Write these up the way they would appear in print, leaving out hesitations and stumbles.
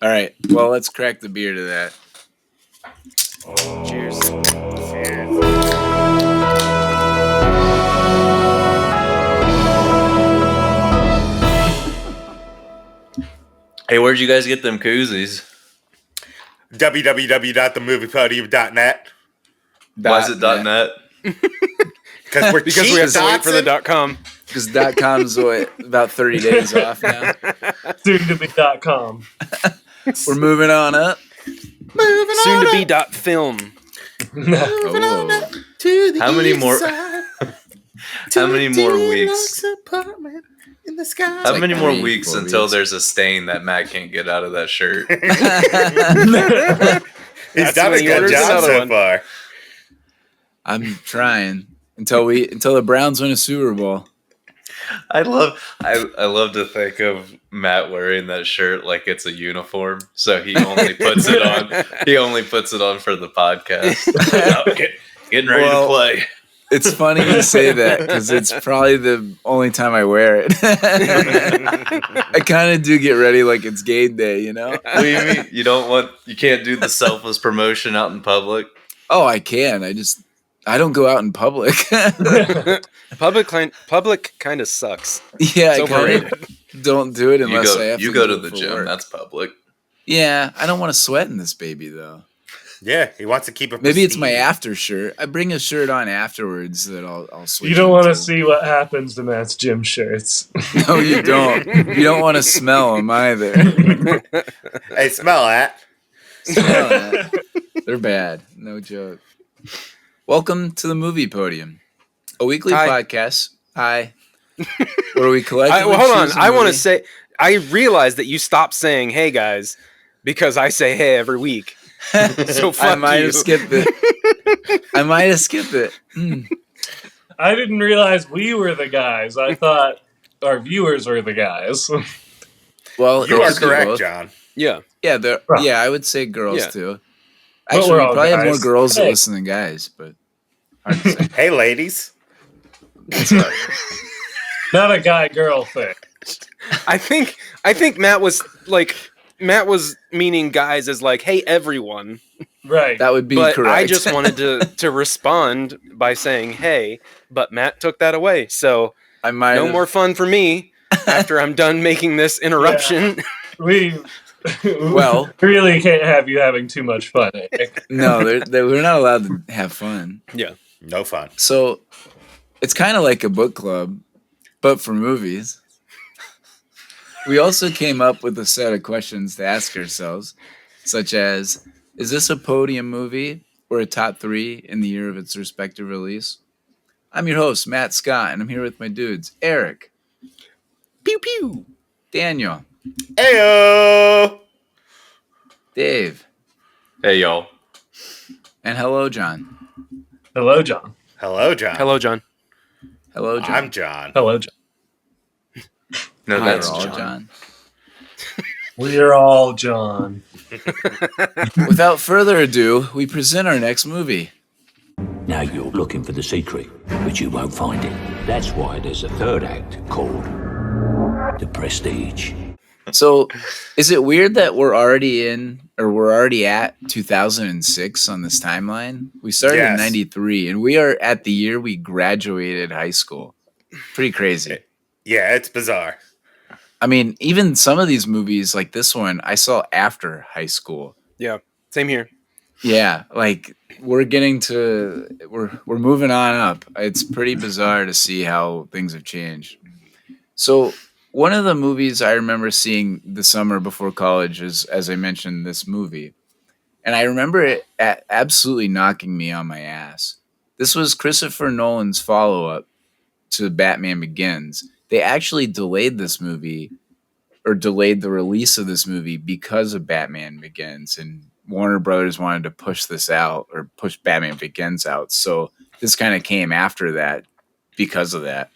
All right. Well, let's crack the beer to that. Cheers. Hey, where'd you guys get them koozies? www.themoviepodium.net. Why is it .net? Because we have to wait for the .com. Because .com is about 30 days off now. Soon to be .com. We're moving on up. Soon to be .film. Oh. How many more? How many more weeks? How many more weeks until there's a stain that Matt can't get out of that shirt? He's done a good job so far. I'm trying until the Browns win a Super Bowl. I love to think of Matt wearing that shirt like it's a uniform. So he only puts it on. He only puts it on for the podcast. Getting ready to play. It's funny you say that because it's probably the only time I wear it. I kind of do get ready like it's game day, you know? What do you mean? You can't do the selfless promotion out in public? Oh, I can. I don't go out in public. Public kind of sucks. Yeah, it's overrated. Don't do it unless I have to. You go to the gym. Work. That's public. Yeah, I don't want to sweat in this baby though. Yeah, he wants to keep it. Maybe it's my after shirt. I bring a shirt on afterwards that I'll switch. You don't want to see what happens to Matt's gym shirts. No, you don't. You don't want to smell them either. Hey, smell that. Smell that. They're bad. No joke. Welcome to the Movie Podium, a weekly podcast. Hi. Where we collectively hold on. I want to movie. say, I realized that you stopped saying "Hey guys" because I say "Hey" every week. So fuck I might you. have skipped it. I didn't realize we were the guys. I thought our viewers were the guys. Well, You are it's correct, both. John. Yeah. Yeah, I would say girls too. But Actually, we're we all probably have guys. more girls that Hey. listen than guys, but hard to say. Hey, ladies. Not a guy-girl thing. I think Matt was meaning guys as like, "Hey everyone." Right. That would be But correct. I just wanted to respond by saying "Hey," but Matt took that away. So I might no have- more fun for me after I'm done making this interruption. We Well- really can't have you having too much fun. Eric. No, we're not allowed to have fun. Yeah. No fun. So it's kind of like a book club, but for movies. We also came up with a set of questions to ask ourselves, such as, is this a podium movie or a top 3 in the year of its respective release? I'm your host, Matt Scott, and I'm here with my dudes, Eric. Pew pew. Daniel. Heyo. Dave. Hey, y'all. And hello, John. Hello, John. Hello, John. Hello, John. Hello, John. I'm John. Hello, John. No, Hi, that's we're all John. We're all John. Without further ado, we present our next movie. Now you're looking for the secret, but you won't find it. That's why there's a third act called The Prestige. So, is it weird that we're already at 2006 on this timeline? We started in Yes. 93, and we are at the year we graduated high school. Pretty crazy. Yeah, it's bizarre. I mean, even some of these movies, like this one, I saw after high school. Yeah. Same here. Yeah, like we're moving on up. It's pretty bizarre to see how things have changed. So, one of the movies I remember seeing the summer before college is, as I mentioned, this movie. And I remember it absolutely knocking me on my ass. This was Christopher Nolan's follow-up to Batman Begins. They actually delayed this movie, or delayed the release of this movie because of Batman Begins. And Warner Brothers wanted to push this out, or push Batman Begins out. So this kind of came after that because of that.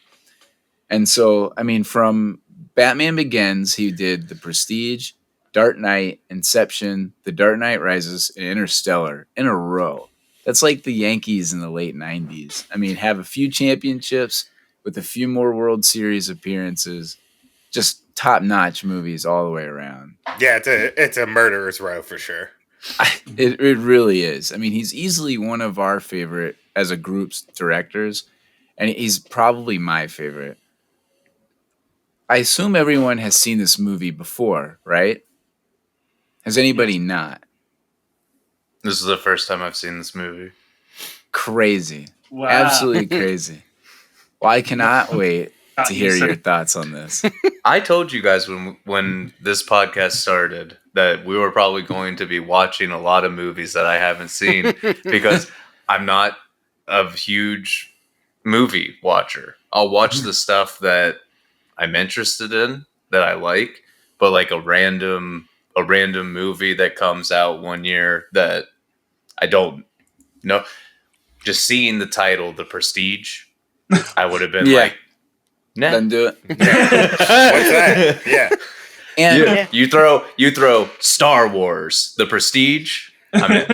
And so, I mean, from Batman Begins, he did The Prestige, Dark Knight, Inception, The Dark Knight Rises, and Interstellar in a row. That's like the Yankees in the late 90s. I mean, have a few championships with a few more World Series appearances. Just top-notch movies all the way around. Yeah, it's a murderer's row for sure. It really is. I mean, he's easily one of our favorite as a group's directors, and he's probably my favorite. I assume everyone has seen this movie before, right? Has anybody not? This is the first time I've seen this movie. Crazy. Wow. Absolutely crazy. Well, I cannot wait to hear your thoughts on this. I told you guys when this podcast started that we were probably going to be watching a lot of movies that I haven't seen because I'm not a huge movie watcher. I'll watch the stuff that I'm interested in, that I like, but like a random movie that comes out one year that I don't know. Just seeing the title, The Prestige, I would have been like, nah. Then do it. What's that? Yeah. And You throw Star Wars, The Prestige. I'm in.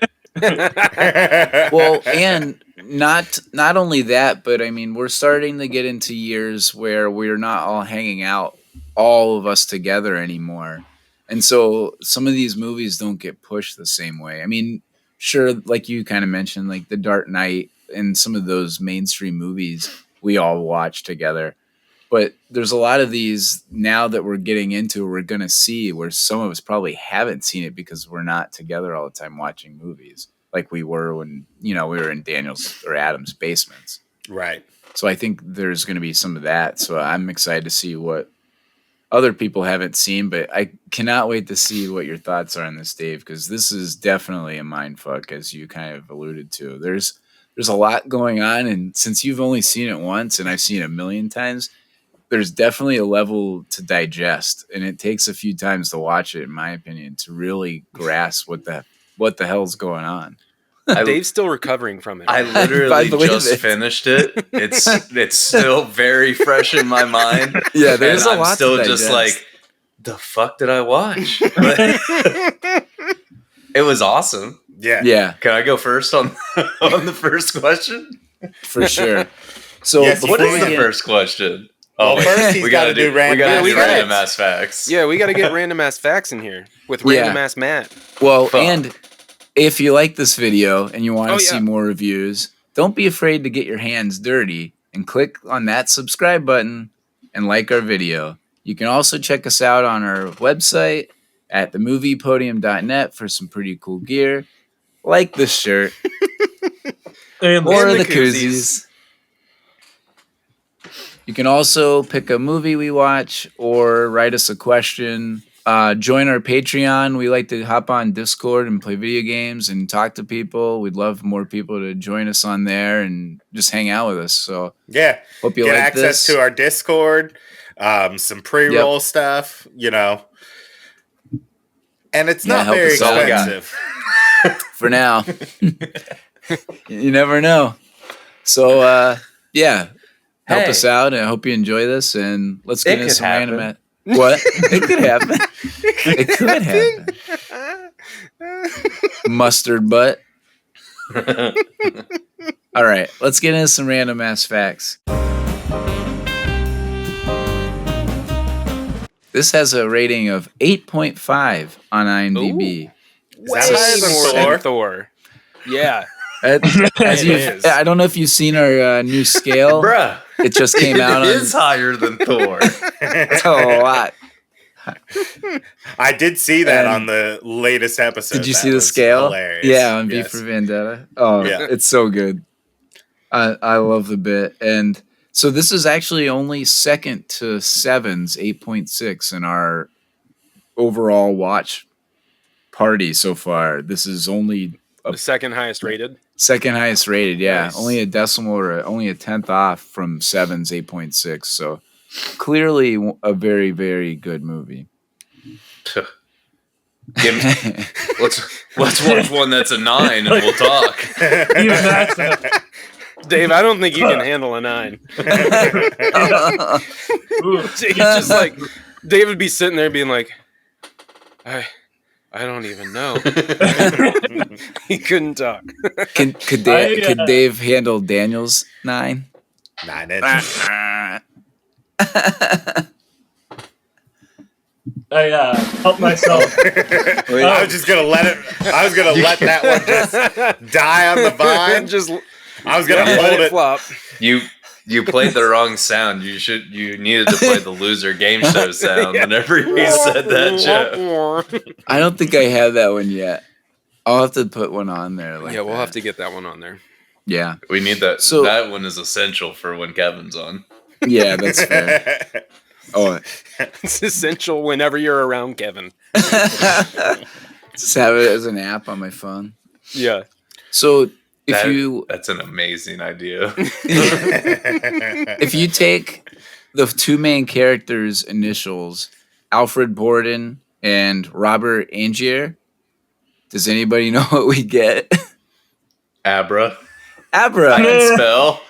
well, and not only that, but I mean, we're starting to get into years where we're not all hanging out, all of us together anymore. And so some of these movies don't get pushed the same way. I mean, sure, like you kind of mentioned, like The Dark Knight and some of those mainstream movies we all watch together. But there's a lot of these now that we're getting into, we're going to see where some of us probably haven't seen it because we're not together all the time watching movies like we were when, we were in Daniel's or Adam's basements. Right. So I think there's going to be some of that. So I'm excited to see what other people haven't seen, but I cannot wait to see what your thoughts are on this, Dave, because this is definitely a mindfuck, as you kind of alluded to. There's a lot going on, and since you've only seen it once and I've seen it a million times, there's definitely a level to digest, and it takes a few times to watch it, in my opinion, to really grasp what the hell's going on. Dave's still recovering from it. I literally just finished it. It's still very fresh in my mind. Yeah, there's and a lot I'm still to just digest. like, the fuck did I watch? It was awesome. Yeah. Yeah, Can I go first on the first question? for sure. So Yes, What before is we the get- first question? Well, first he's gotta do random We gotta ass do facts. random ass facts. Yeah, we got to get random ass facts in here with Yeah. random ass Matt. Well, Fuck. and if you like this video and you want to Oh, see yeah. more reviews, don't be afraid to get your hands dirty and click on that subscribe button and like our video. You can also check us out on our website at themoviepodium.net for some pretty cool gear, like this shirt And or the the koozies. koozies. You can also pick a movie we watch or write us a question. Join our Patreon. We like to hop on Discord and play video games and talk to people. We'd love more people to join us on there and just hang out with us. So Yeah. hope you Get like access this. to our Discord, some pre-roll stuff, And it's Yeah, not help very us out. expensive. For now. You never know. So, yeah. Help Hey. us out, and I hope you enjoy this. And let's get It into could some happen. random. What? It could happen. It could happen. Mustard butt. All right, let's get into some random ass facts. This has a rating of 8.5 on IMDb. Is that higher than More Thor? than Thor. Yeah. As It you've- is. I don't know if you've seen our new scale. Bruh. It just came out. It is higher than Thor. It's a lot. I did see that And- on the latest episode. Did you That see the was scale? Hilarious. Yeah, on V Yes. for Vendetta. Oh, Yeah. it's so good. I love the bit. And so this is actually only second to Seven's 8.6 in our overall watch party so far. This is only The second highest rated. second highest rated. Yeah, Nice. only a decimal or only a tenth off from Seven's 8.6. So clearly a very, very good movie. Let's watch one that's a 9 and we'll talk. even that's Dave, I don't think you can handle a 9. Ooh. He's just like, Dave would be sitting there being like, I don't even know. He couldn't talk. Could Dave handle Daniel's 9? 9 inches. I helped myself. I was just gonna let it. I was gonna let that one just die on the vine. I was gonna hold it. Flop. You played the wrong sound. You needed to play the loser game show sound whenever you said that joke. I don't think I have that one yet. I'll have to put one on there. Like We'll have to get that one on there. Yeah. We need that. So that one is essential for when Kevin's on. Yeah, that's fair. Oh, it's essential whenever you're around Kevin. Just have it as an app on my phone. Yeah. So that's an amazing idea. If you take the two main characters' initials, Alfred Borden and Robert Angier, does anybody know what we get? Abra. I can spell.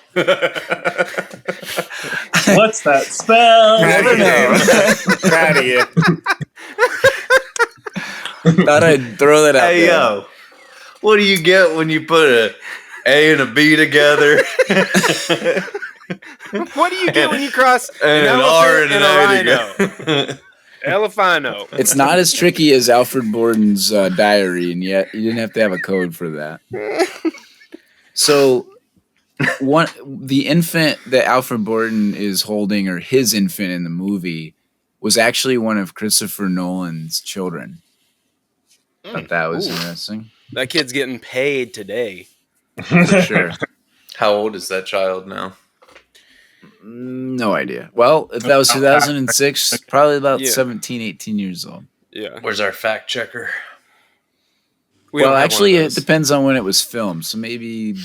What's that spell? Never know. Proud of you. Thought I'd throw that out there. Yo, what do you get when you put a A and a B together? What do you get when you cross and an R and an A rhino? Elefino. It's not as tricky as Alfred Borden's diary, and yet you didn't have to have a code for that. So, the infant that Alfred Borden is holding, or his infant in the movie, was actually one of Christopher Nolan's children. Thought that was interesting. That kid's getting paid today. For sure. How old is that child now? No idea. Well, if that was 2006, probably about 17, 18 years old. Yeah. Where's our fact checker? Well, actually, it depends on when it was filmed. So maybe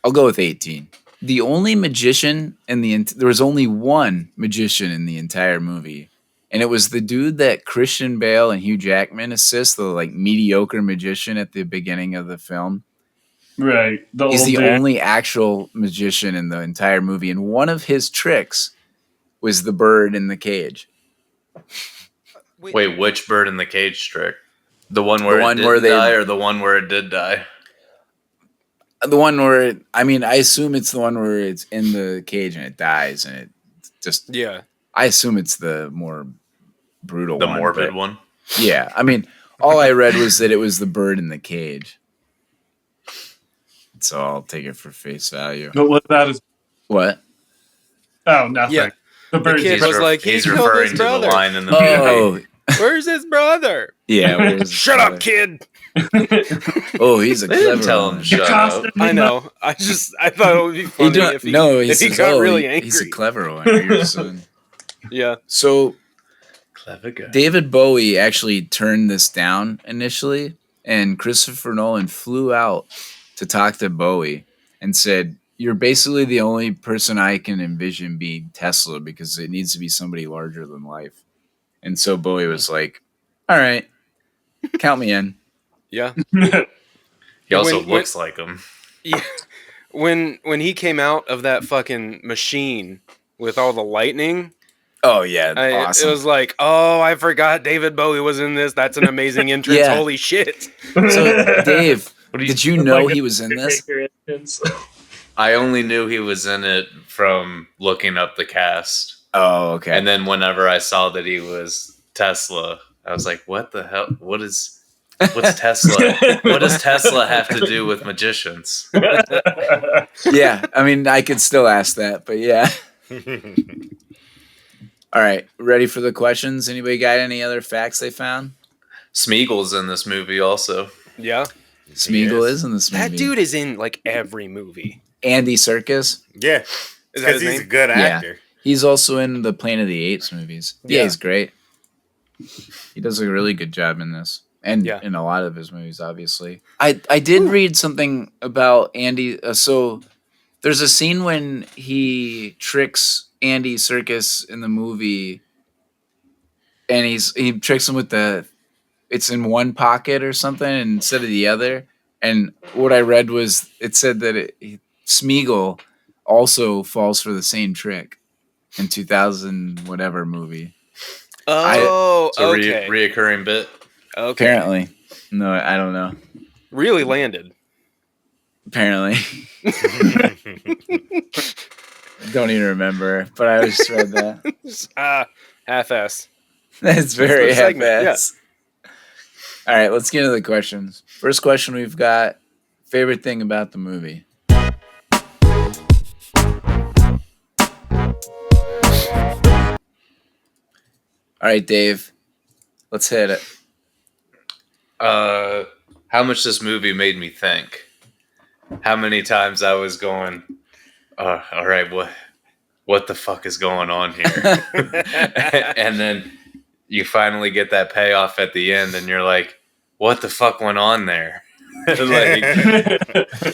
I'll go with 18. The only magician there was only one magician in the entire movie. And it was the dude that Christian Bale and Hugh Jackman assist, the like mediocre magician at the beginning of the film. Right. He's the only actual magician in the entire movie. And one of his tricks was the bird in the cage. Wait, which bird in the cage trick? The one where it didn't die or the one where it did die? The one where, I assume it's the one where it's in the cage and it dies and it just... Yeah. I assume it's the more brutal one. The morbid one? Yeah. All I read was that it was the bird in the cage. So I'll take it for face value. But what about his... What? Oh, nothing. Yeah. The bird kid was like, he's referring to the line in the movie. Where's his brother? Yeah. Shut up, kid. Oh, he's a clever tell one. him shut up. I know. I thought it would be funny if he got really angry. He's a clever one. Yeah. So clever guy. David Bowie actually turned this down initially, and Christopher Nolan flew out to talk to Bowie and said, "You're basically the only person I can envision being Tesla because it needs to be somebody larger than life." And so Bowie was like, "All right, count me in." Yeah. He also looks like him. Yeah. When he came out of that fucking machine with all the lightning. Oh yeah, awesome. It was like, oh, I forgot David Bowie was in this. That's an amazing entrance. Yeah. Holy shit. So Dave, did you know he was in this? I only knew he was in it from looking up the cast. Oh, okay. And then whenever I saw that he was Tesla, I was like, what the hell? What's Tesla? What does Tesla have to do with magicians? Yeah, I could still ask that, but yeah. All right, ready for the questions? Anybody got any other facts they found? Smeagol's in this movie also. Yeah. Smeagol is in this movie. That dude is in like every movie. Andy Serkis. Yeah. Because he's a good actor. Yeah. He's also in the Planet of the Apes movies. Yeah, he's great. He does a really good job in this. And in a lot of his movies, obviously. I did read something about Andy. So there's a scene when he tricks Andy Serkis in the movie, and he tricks him with it's in one pocket or something instead of the other. And what I read was it said that Smeagol also falls for the same trick in 2000 whatever movie. Oh, it's a reoccurring bit. Okay. Apparently. No, I don't know. Really landed. Apparently. Don't even remember, but I just read that. Half-ass. That's very the segment, half-ass. All right, let's get into the questions. First question we've got: favorite thing about the movie? All right, Dave, let's hit it. How much this movie made me think. How many times I was going, all right, what the fuck is going on here? And then you finally get that payoff at the end, and you're like, what the fuck went on there? The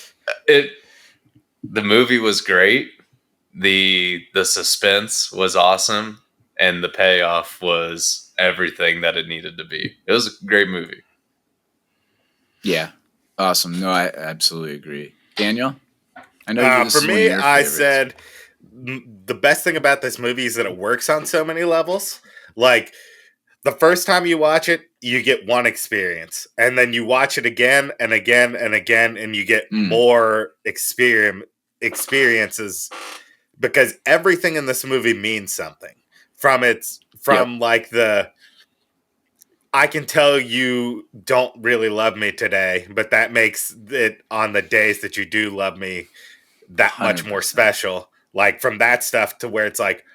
movie was great. The suspense was awesome, and the payoff was everything that it needed to be. It was a great movie. Yeah, awesome. No, I absolutely agree. Daniel, I know this for is one of me, your I favorites. said the best thing about this movie is that it works on so many levels. Like the first time you watch it, you get one experience, and then you watch it again and again and again, and you get more experiences because everything in this movie means something. Like the I can tell you don't really love me today, but that makes it on the days that you do love me that much more 100%. special. Like from that stuff to where it's like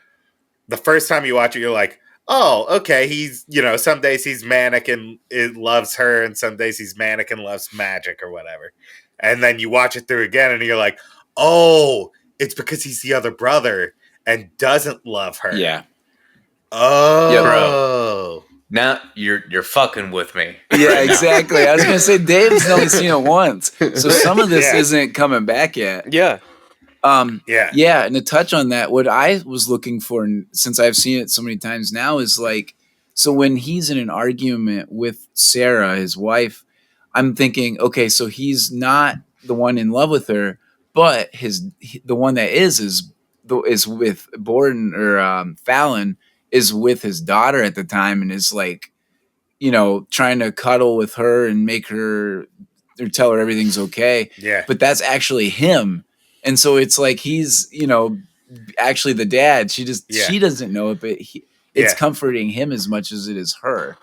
the first time you watch it, you're like, oh, okay, he's, some days he's manic and it loves her, and some days he's manic and loves magic or whatever. And then you watch it through again and you're like, oh, it's because he's the other brother and doesn't love her. Yeah. Oh. Yeah, bro. Now you're fucking with me. Yeah, exactly. I was gonna say Dave's only seen it once, so some of this isn't coming back yet. Yeah. Yeah, and to touch on that, what I was looking for, since I've seen it so many times now, is like, so when he's in an argument with Sarah, his wife, I'm thinking, okay, so he's not the one in love with her, but the one that is with Borden or Fallon is with his daughter at the time and is like, trying to cuddle with her and make her or tell her everything's okay. Yeah. But that's actually him. And so it's like he's, actually the dad. She doesn't know it, but it's comforting him as much as it is her.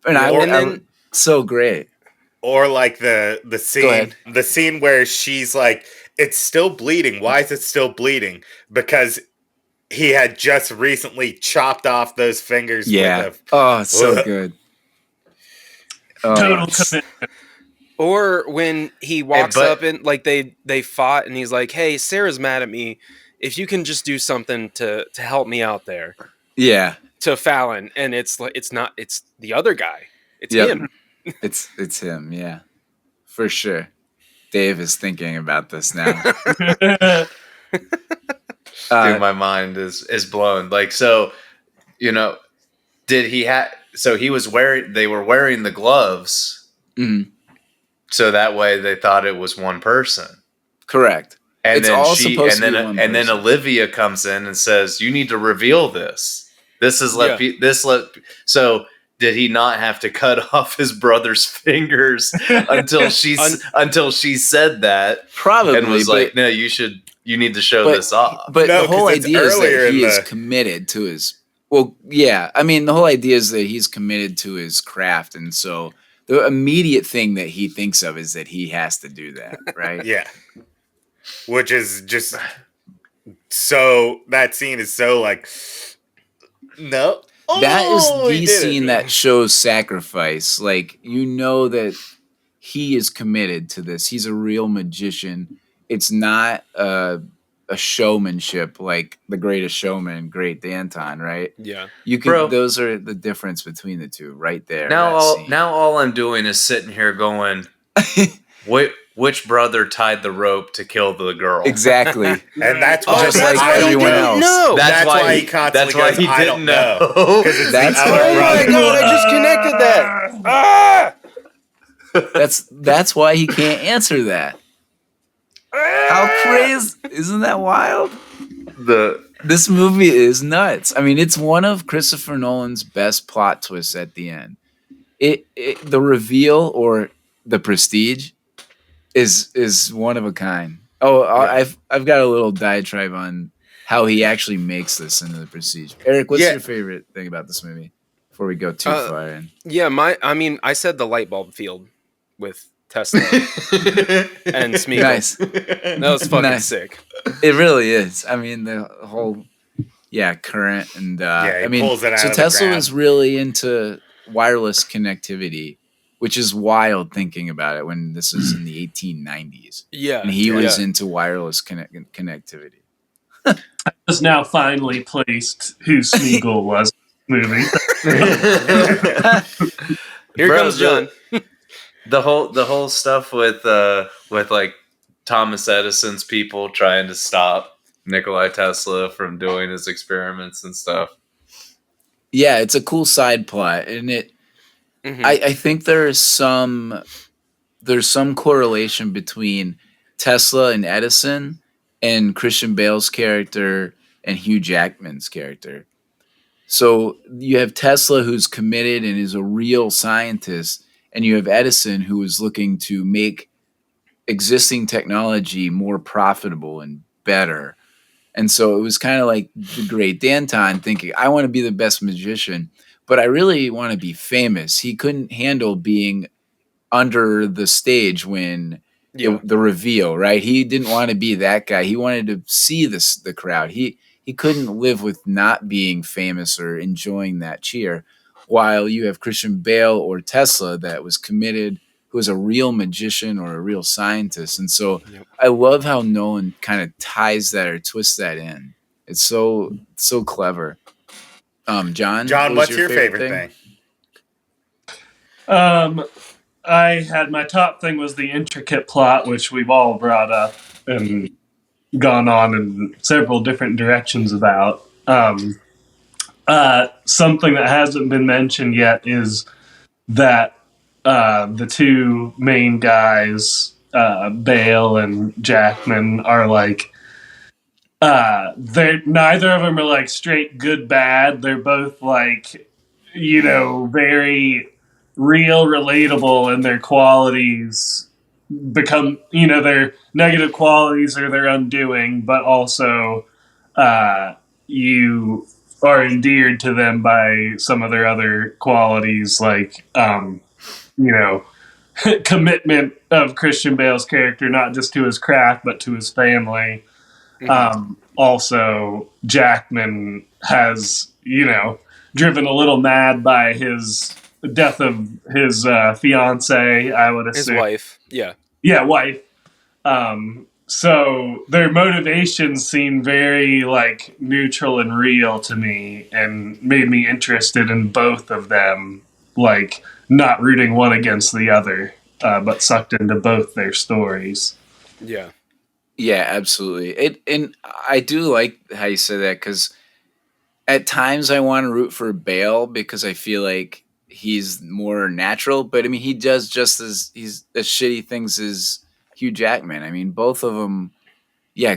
And so great. Or like the scene where she's like, it's still bleeding. Why is it still bleeding? Because he had just recently chopped off those fingers. Yeah. So good. Total commitment. Or when he walks up and like they fought and he's like, hey, Sarah's mad at me. If you can just do something to help me out there. Yeah. To Fallon. And it's the other guy. It's him. It's him. Yeah, for sure. Dave is thinking about this now. Dude, my mind is blown. Like, so, did he have, so he was they were wearing the gloves. Mm-hmm. So that way they thought it was one person. Correct. And it's then all supposed to be one person. then Olivia comes in and says, you need to reveal this. This is so did he not have to cut off his brother's fingers until she said that? Probably. And was like, no, you need to show this off. But the whole idea is that he is committed to his, the whole idea is that he's committed to his craft. And so the immediate thing that he thinks of is that he has to do that, right? Yeah. Which is just so, that scene is so like, no. That is the scene that shows sacrifice. Like, that he is committed to this. He's a real magician. It's not a showmanship like The Greatest Showman, Great Danton, right? Yeah. Those are the difference between the two right there. Now all I'm doing is sitting here going, which brother tied the rope to kill the girl? Exactly. And that's why, just like everyone else. No. That's why he constantly goes, he didn't know. That's oh my god, I just connected that. That's why he can't answer that. How crazy? Isn't that wild? This movie is nuts. I mean, it's one of Christopher Nolan's best plot twists at the end. The reveal or the prestige is one of a kind. I've got a little diatribe on how he actually makes this into the prestige. Eric, what's your favorite thing about this movie? before we go too far in. Yeah, I said the light bulb field with Tesla and Smeagol. Nice. That was fucking sick. It really is. I mean, the whole current and he pulls it out so of the Tesla ground. was really into wireless connectivity, which is wild thinking about it when this is in the 1890s. Yeah, and he was into wireless connectivity. Has now finally placed who Smeagol was in the movie. Here comes John. The whole stuff with like Thomas Edison's people trying to stop Nikola Tesla from doing his experiments and stuff. Yeah, it's a cool side plot, and it. Mm-hmm. I think there's some correlation between Tesla and Edison and Christian Bale's character and Hugh Jackman's character. So you have Tesla, who's committed and is a real scientist, and you have Edison, who is looking to make existing technology more profitable and better. And so it was kind of like the great Danton thinking, I want to be the best magician, but I really want to be famous. He couldn't handle being under the stage when the reveal, right? He didn't want to be that guy. He wanted to see the crowd. He couldn't live with not being famous or enjoying that cheer. While you have Christian Bale or Tesla that was committed, who was a real magician or a real scientist. And so I love how Nolan kind of ties that or twists that in. It's so clever. John, what's your favorite thing? I had my top thing was the intricate plot, which we've all brought up and gone on in several different directions about. Something that hasn't been mentioned yet is that the two main guys, Bale and Jackman, are like they're neither of them are like straight good bad. They're both like, very real, relatable, and their qualities become, their negative qualities are their undoing, but also you are endeared to them by some of their other qualities, like, commitment of Christian Bale's character, not just to his craft, but to his family. Mm-hmm. Also, Jackman has, driven a little mad by his death of his fiance, I would assume. His wife, yeah. Yeah, wife. So their motivations seem very, like, neutral and real to me and made me interested in both of them, like, not rooting one against the other, but sucked into both their stories. Yeah. Yeah, absolutely. And I do like how you say that, because at times I want to root for Bale because I feel like he's more natural, but I mean, he does just as shitty things as Hugh Jackman. I mean, both of them,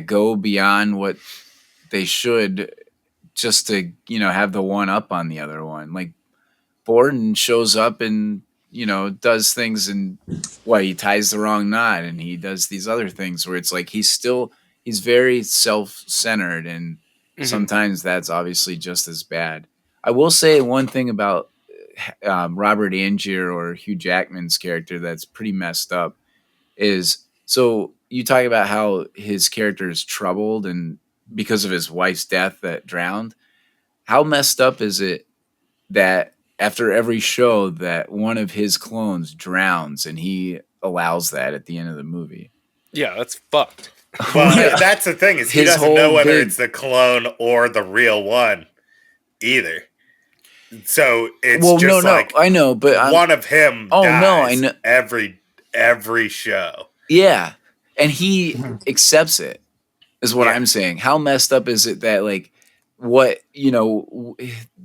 go beyond what they should just to, have the one up on the other one. Like, Borden shows up and, does things, and he ties the wrong knot, and he does these other things where it's like he's very self-centered, and sometimes that's obviously just as bad. I will say one thing about Robert Angier or Hugh Jackman's character that's pretty messed up is, so you talk about how his character is troubled and because of his wife's death that drowned. How messed up is it that after every show that one of his clones drowns and he allows that at the end of the movie? Yeah, that's fucked. Well, that's the thing, is he doesn't know whether it's the clone or the real one either. So it's I know, but one of him dies I know. every show. Yeah, and he accepts it, is what I'm saying. How messed up is it that, like, what,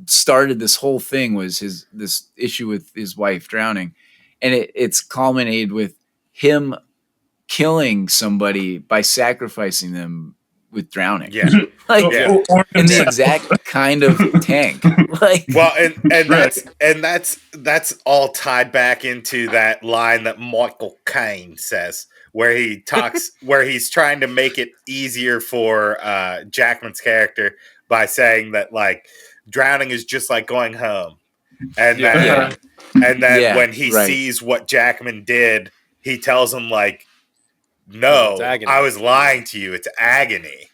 started this whole thing was this issue with his wife drowning, and it's culminated with him killing somebody by sacrificing them with drowning. Yeah. In the exact kind of tank. Like, well, and that's all tied back into that line that Michael Caine says, where he talks, where he's trying to make it easier for Jackman's character by saying that, like, drowning is just like going home. And Yeah. then Yeah, when he right. sees what Jackman did, he tells him like, No, it's "No, agony. I was lying to you. It's agony.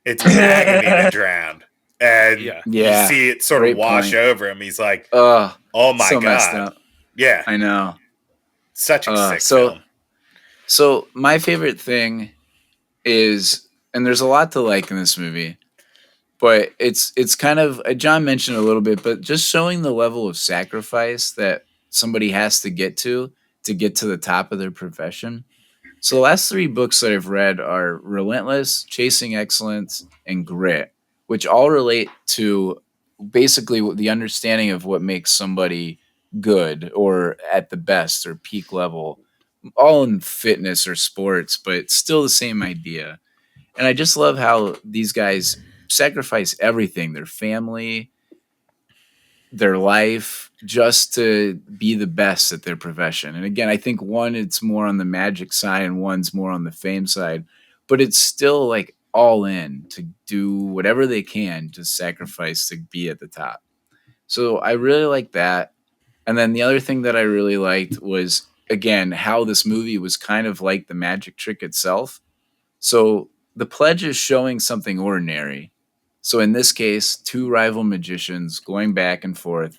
It's agony to drown." And Yeah. you Yeah. see it sort of Great wash point. over him. He's like, Oh, "Oh my so messed god, up. yeah, I know. such a sick So film." so my favorite thing is, and there's a lot to like in this movie, but it's kind of John mentioned a little bit, but just showing the level of sacrifice that somebody has to get to the top of their profession. So the last three books that I've read are Relentless, Chasing Excellence, and Grit, which all relate to basically the understanding of what makes somebody good or at the best or peak level, all in fitness or sports, but still the same idea. And I just love how these guys sacrifice everything, their family, their life, just to be the best at their profession. And again, I think one, it's more on the magic side and one's more on the fame side, but it's still like all in to do whatever they can to sacrifice to be at the top. So I really like that. And then the other thing that I really liked was, again, how this movie was kind of like the magic trick itself. So the pledge is showing something ordinary. So in this case, two rival magicians going back and forth.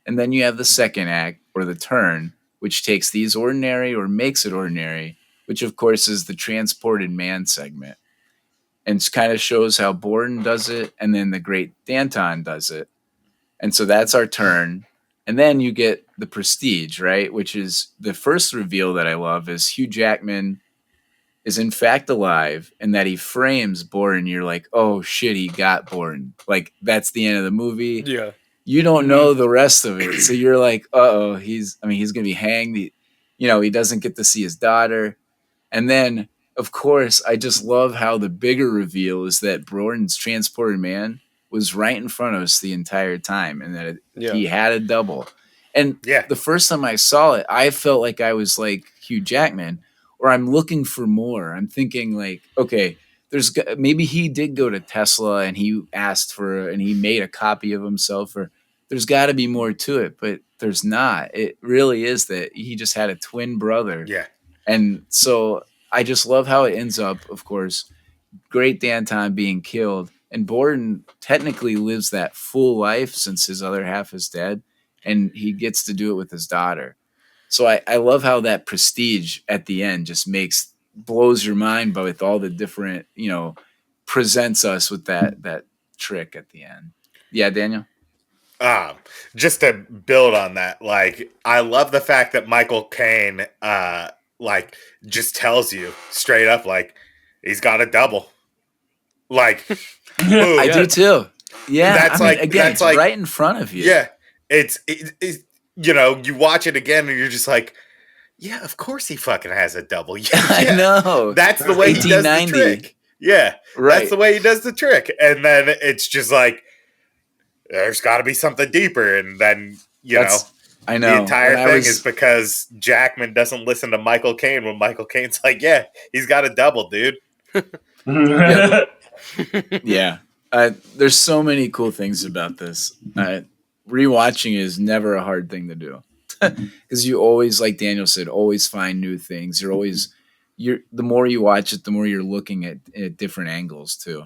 And then you have the second act, or the turn, which takes these ordinary or makes it ordinary, which of course is the transported man segment. And kind of shows how Borden does it, and then the great Danton does it. And so that's our turn. And then you get the prestige, right? Which is the first reveal that I love is Hugh Jackman is in fact alive and that he frames Borden. You're like, oh shit, he got Borden. Like that's the end of the movie. Yeah. You don't know the rest of it. So you're like, uh-oh, he's gonna be hanged. He doesn't get to see his daughter. And then, of course, I just love how the bigger reveal is that Borden's transported man was right in front of us the entire time and that Yeah. he had a double. And Yeah. the first time I saw it, I felt like I was like Hugh Jackman, or I'm looking for more. I'm thinking like, okay, maybe he did go to Tesla and he asked for and he made a copy of himself, or there's got to be more to it, but there's not. It really is that he just had a twin brother. Yeah. And so I just love how it ends up, of course, great Danton being killed. And Borden technically lives that full life since his other half is dead. And he gets to do it with his daughter. So I love how that prestige at the end just blows your mind, but with all the different, presents us with that trick at the end. Yeah, Daniel? Just to build on that, like I love the fact that Michael Caine like just tells you straight up like he's got a double. Like boom. I do too. Yeah, That's again, that's it's like right in front of you. Yeah. It's you watch it again and you're just like, yeah, of course he fucking has a double. Yeah, I know. that's the way he does the 1890. trick. Yeah, Right. that's the way he does the trick. And then it's just like, there's got to be something deeper. And then, I know. the entire thing is because Jackman doesn't listen to Michael Caine when Michael Caine's like, yeah, he's got a double, dude. Yeah. There's so many cool things about this. Rewatching is never a hard thing to do. Because you always, like Daniel said, always find new things. The more you watch it, the more you're looking at different angles too.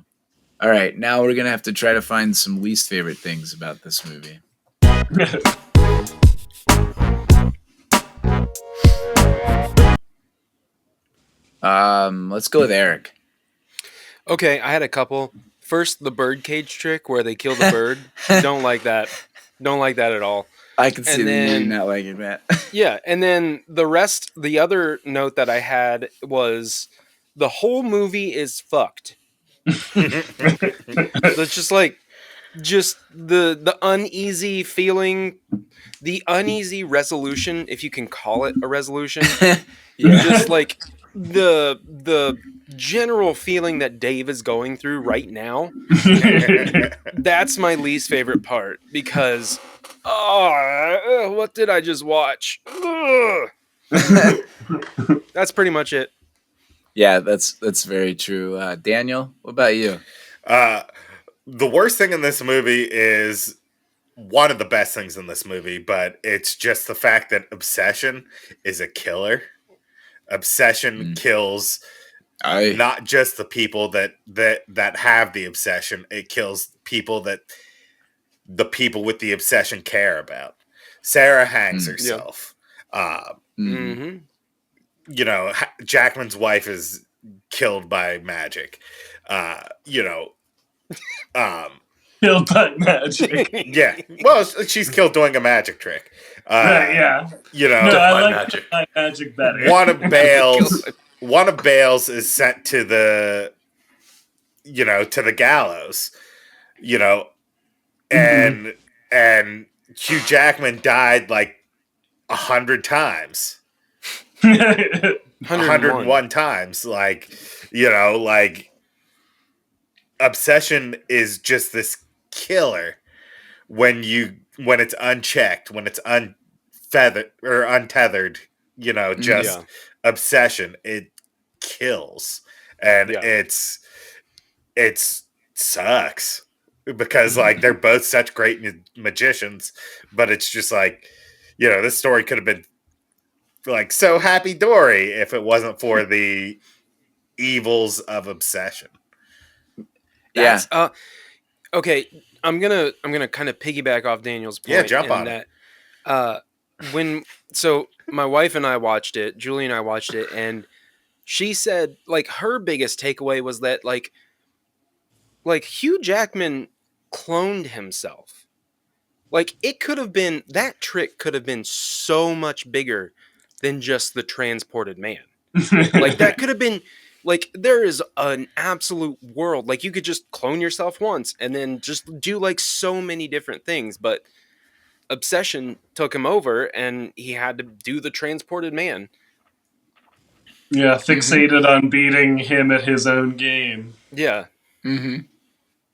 All right, now we're gonna have to try to find some least favorite things about this movie. Let's go with Eric. Okay, I had a couple. First, the bird cage trick where they kill the bird. Don't like that. Don't like that at all. I can see you not liking that. Yeah, and then the other note that I had was the whole movie is fucked. It's just the uneasy feeling, the uneasy resolution, if you can call it a resolution. Yeah. Just like the general feeling that Dave is going through right now. That's my least favorite part because what did I just watch? That's pretty much it. Yeah, that's very true. Daniel, what about you? The worst thing in this movie is one of the best things in this movie, but it's just the fact that obsession is a killer. Obsession kills not just the people that have the obsession, it kills people that the people with the obsession care about. Sarah hangs herself. You know, Jackman's wife is killed by magic. You know, Killed by magic. yeah. Well, she's killed doing a magic trick. Right, yeah. You know, No, I by like magic. my magic better. One of Bale's is sent to the, you know, to the gallows. You know, and Hugh Jackman died like 100 times. 101 times. Like, you know, like obsession is just this killer when it's unchecked, when it's untethered, you know, just obsession, it kills. And it's sucks because like they're both such great magicians, but it's just like, you know, this story could have been like so happy dory if it wasn't for the evils of obsession. Okay, I'm gonna kind of piggyback off Daniel's point. Yeah, jump on that. So my wife and I watched it, Julie and I watched it, and she said like her biggest takeaway was that like Hugh Jackman cloned himself. Like it could have been, that trick could have been so much bigger than just the transported man. Like that could have been like, there is an absolute world. Like you could just clone yourself once and then just do like so many different things. But obsession took him over and he had to do the transported man. Yeah, fixated on beating him at his own game. Yeah.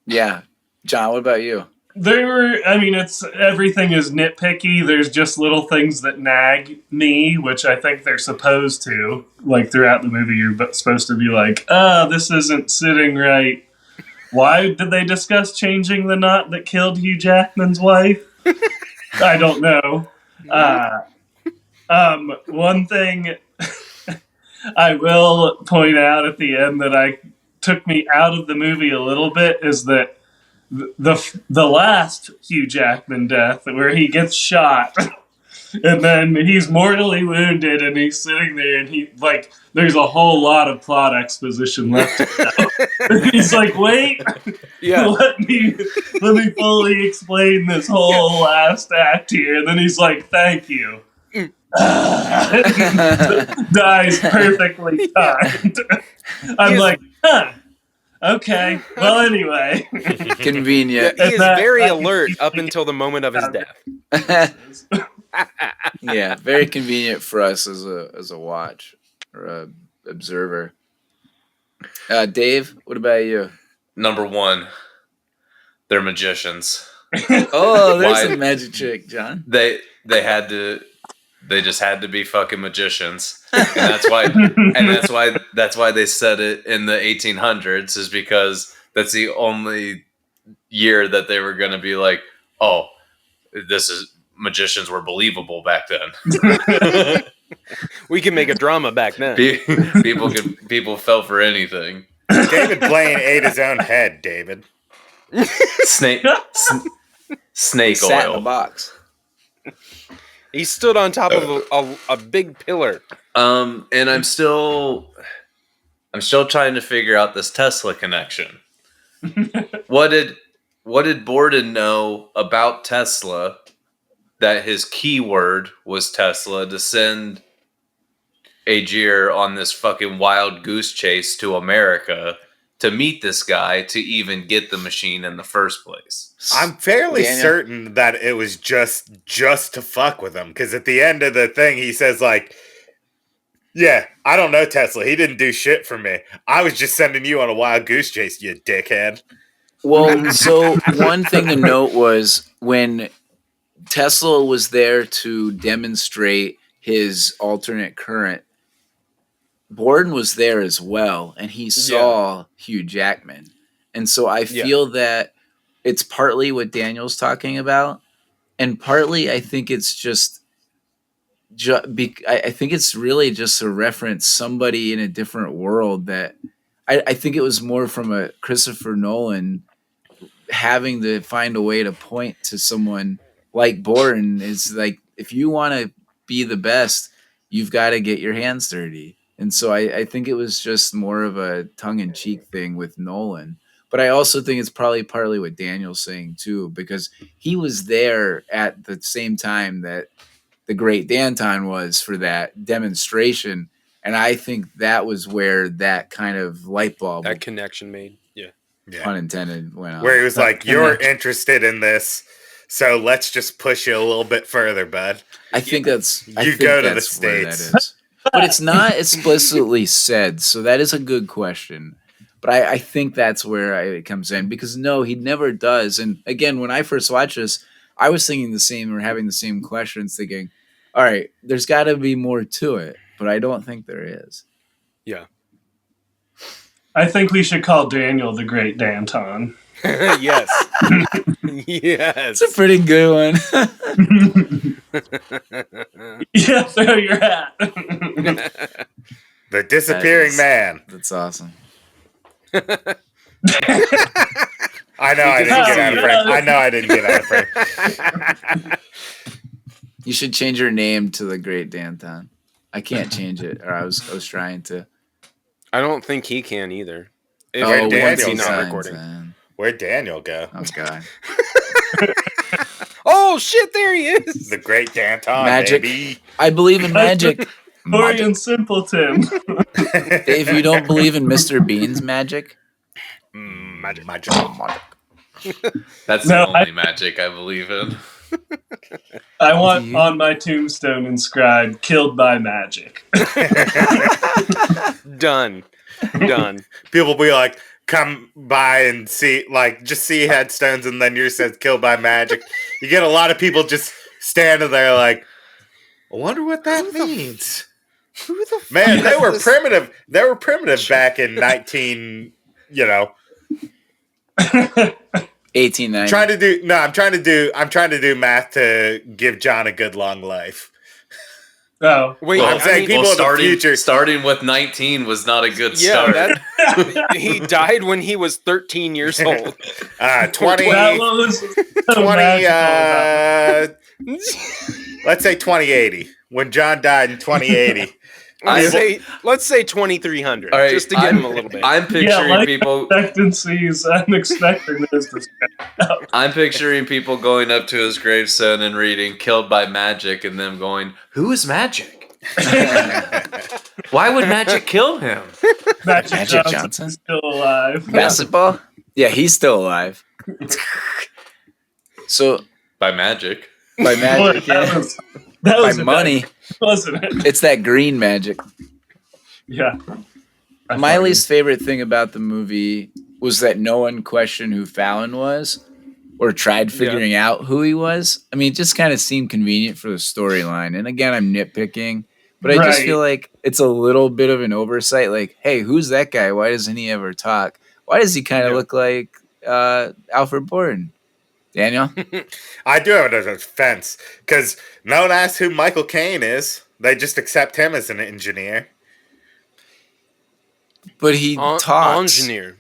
Yeah. John, what about you? Everything is nitpicky. There's just little things that nag me, which I think they're supposed to. Like throughout the movie, you're supposed to be like, this isn't sitting right. Why did they discuss changing the knot that killed Hugh Jackman's wife? I don't know. One thing I will point out at the end that took me out of the movie a little bit is that the last Hugh Jackman death, where he gets shot and then he's mortally wounded and he's sitting there and he like there's a whole lot of plot exposition left to go. He's like, wait, let me fully explain this whole last act here, and then he's like, thank you. Dies perfectly timed. I'm like, okay. Well, anyway. Convenient. He is very alert up until the moment of his death. Yeah, very convenient for us as a watch or a observer. Dave, what about you? Number one, they're magicians. Oh, there's a magic trick, John. They just had to be fucking magicians, and that's why they said it in the 1800s, is because that's the only year that they were going to be like, oh, magicians were believable back then. We can make a drama back then. People fell for anything. David Blaine ate his own head. David. Snake Sat in oil. the box. He stood on top of a big pillar. And I'm still trying to figure out this Tesla connection. What did Borden know about Tesla that his keyword was Tesla to send Aegir on this fucking wild goose chase to America to meet this guy to even get the machine in the first place? I'm fairly certain that it was just to fuck with him, because at the end of the thing he says like, yeah, I don't know Tesla, he didn't do shit for me, I was just sending you on a wild goose chase, you dickhead. Well, so one thing to note was when Tesla was there to demonstrate his alternate current, Borden was there as well, and he saw Hugh Jackman. And so I feel that it's partly what Daniel's talking about, and partly I think it's just I think it's really just to reference somebody in a different world that I think it was more from a Christopher Nolan having to find a way to point to someone like Bourne is like, if you want to be the best, you've got to get your hands dirty. And so I think it was just more of a tongue in cheek thing with Nolan. But I also think it's probably partly what Daniel's saying too, because he was there at the same time that the Great Danton was for that demonstration. And I think that was where that kind of light bulb, That connection made. Yeah. pun intended, went on. Where he was like, "You're interested in this, so let's just push you a little bit further, bud." I think that's I You think go to the that's where that States. is. But it's not explicitly said, so that is a good question. But I think that's where it comes in because no, he never does. And again, when I first watched this, I was thinking the same or having the same questions, thinking, "All right, there's got to be more to it," but I don't think there is. Yeah. I think we should call Daniel the Great Danton. Yes. It's Yes. a pretty good one. Yeah, throw your hat. The disappearing man. That's awesome. I know I didn't get out of frame. I know I didn't get out of frame. You should change your name to the Great Danton. I can't change it, or I was trying to. I don't think he can either. If Where'd once Daniel he not sign, recording. then- Where'd Daniel go? Oh God. Oh shit! There he is. The Great Danton, Magic. baby. I believe in magic. Victorian simpleton. If you don't believe in Mr. Bean's magic, Magic. That's No, the only magic I believe in. I want on my tombstone inscribed "Killed by magic." Done. People be like, come by and see, like, just see headstones, and then yours says "killed by magic." You get a lot of people just standing there like, I wonder what that means. Who the Man, they were primitive. They were primitive back in 19. You know, 1890. I'm trying to do math to give John a good long life. Oh, Wait, I'm saying people in the future. starting with 19 was not a good Yeah, start. he died when he was 13 years old. 20, that was so 20 magical about let's say 2080. When John died in 2080. Let's say 2300, All right, just to give him a little bit. I'm picturing life people. expectancies. I'm expecting this to I'm picturing people going up to his gravestone and reading "Killed by Magic" and them going, "Who is Magic? Why would Magic kill him?" Magic Johnson Johnson's still alive. Basketball? Yeah, he's still alive. So By magic. by Boy, magic, that by was money, wasn't it? it's that green magic. Yeah. My least favorite thing about the movie was that no one questioned who Fallon was or tried figuring out who he was. I mean, it just kind of seemed convenient for the storyline. And again, I'm nitpicking, but I just Right. feel like it's a little bit of an oversight. Like, hey, who's that guy? Why doesn't he ever talk? Why does he kind of look like Alfred Borden? Daniel? I do have a defense because no one asks who Michael Caine is. They just accept him as an engineer. But he talks. Engineer.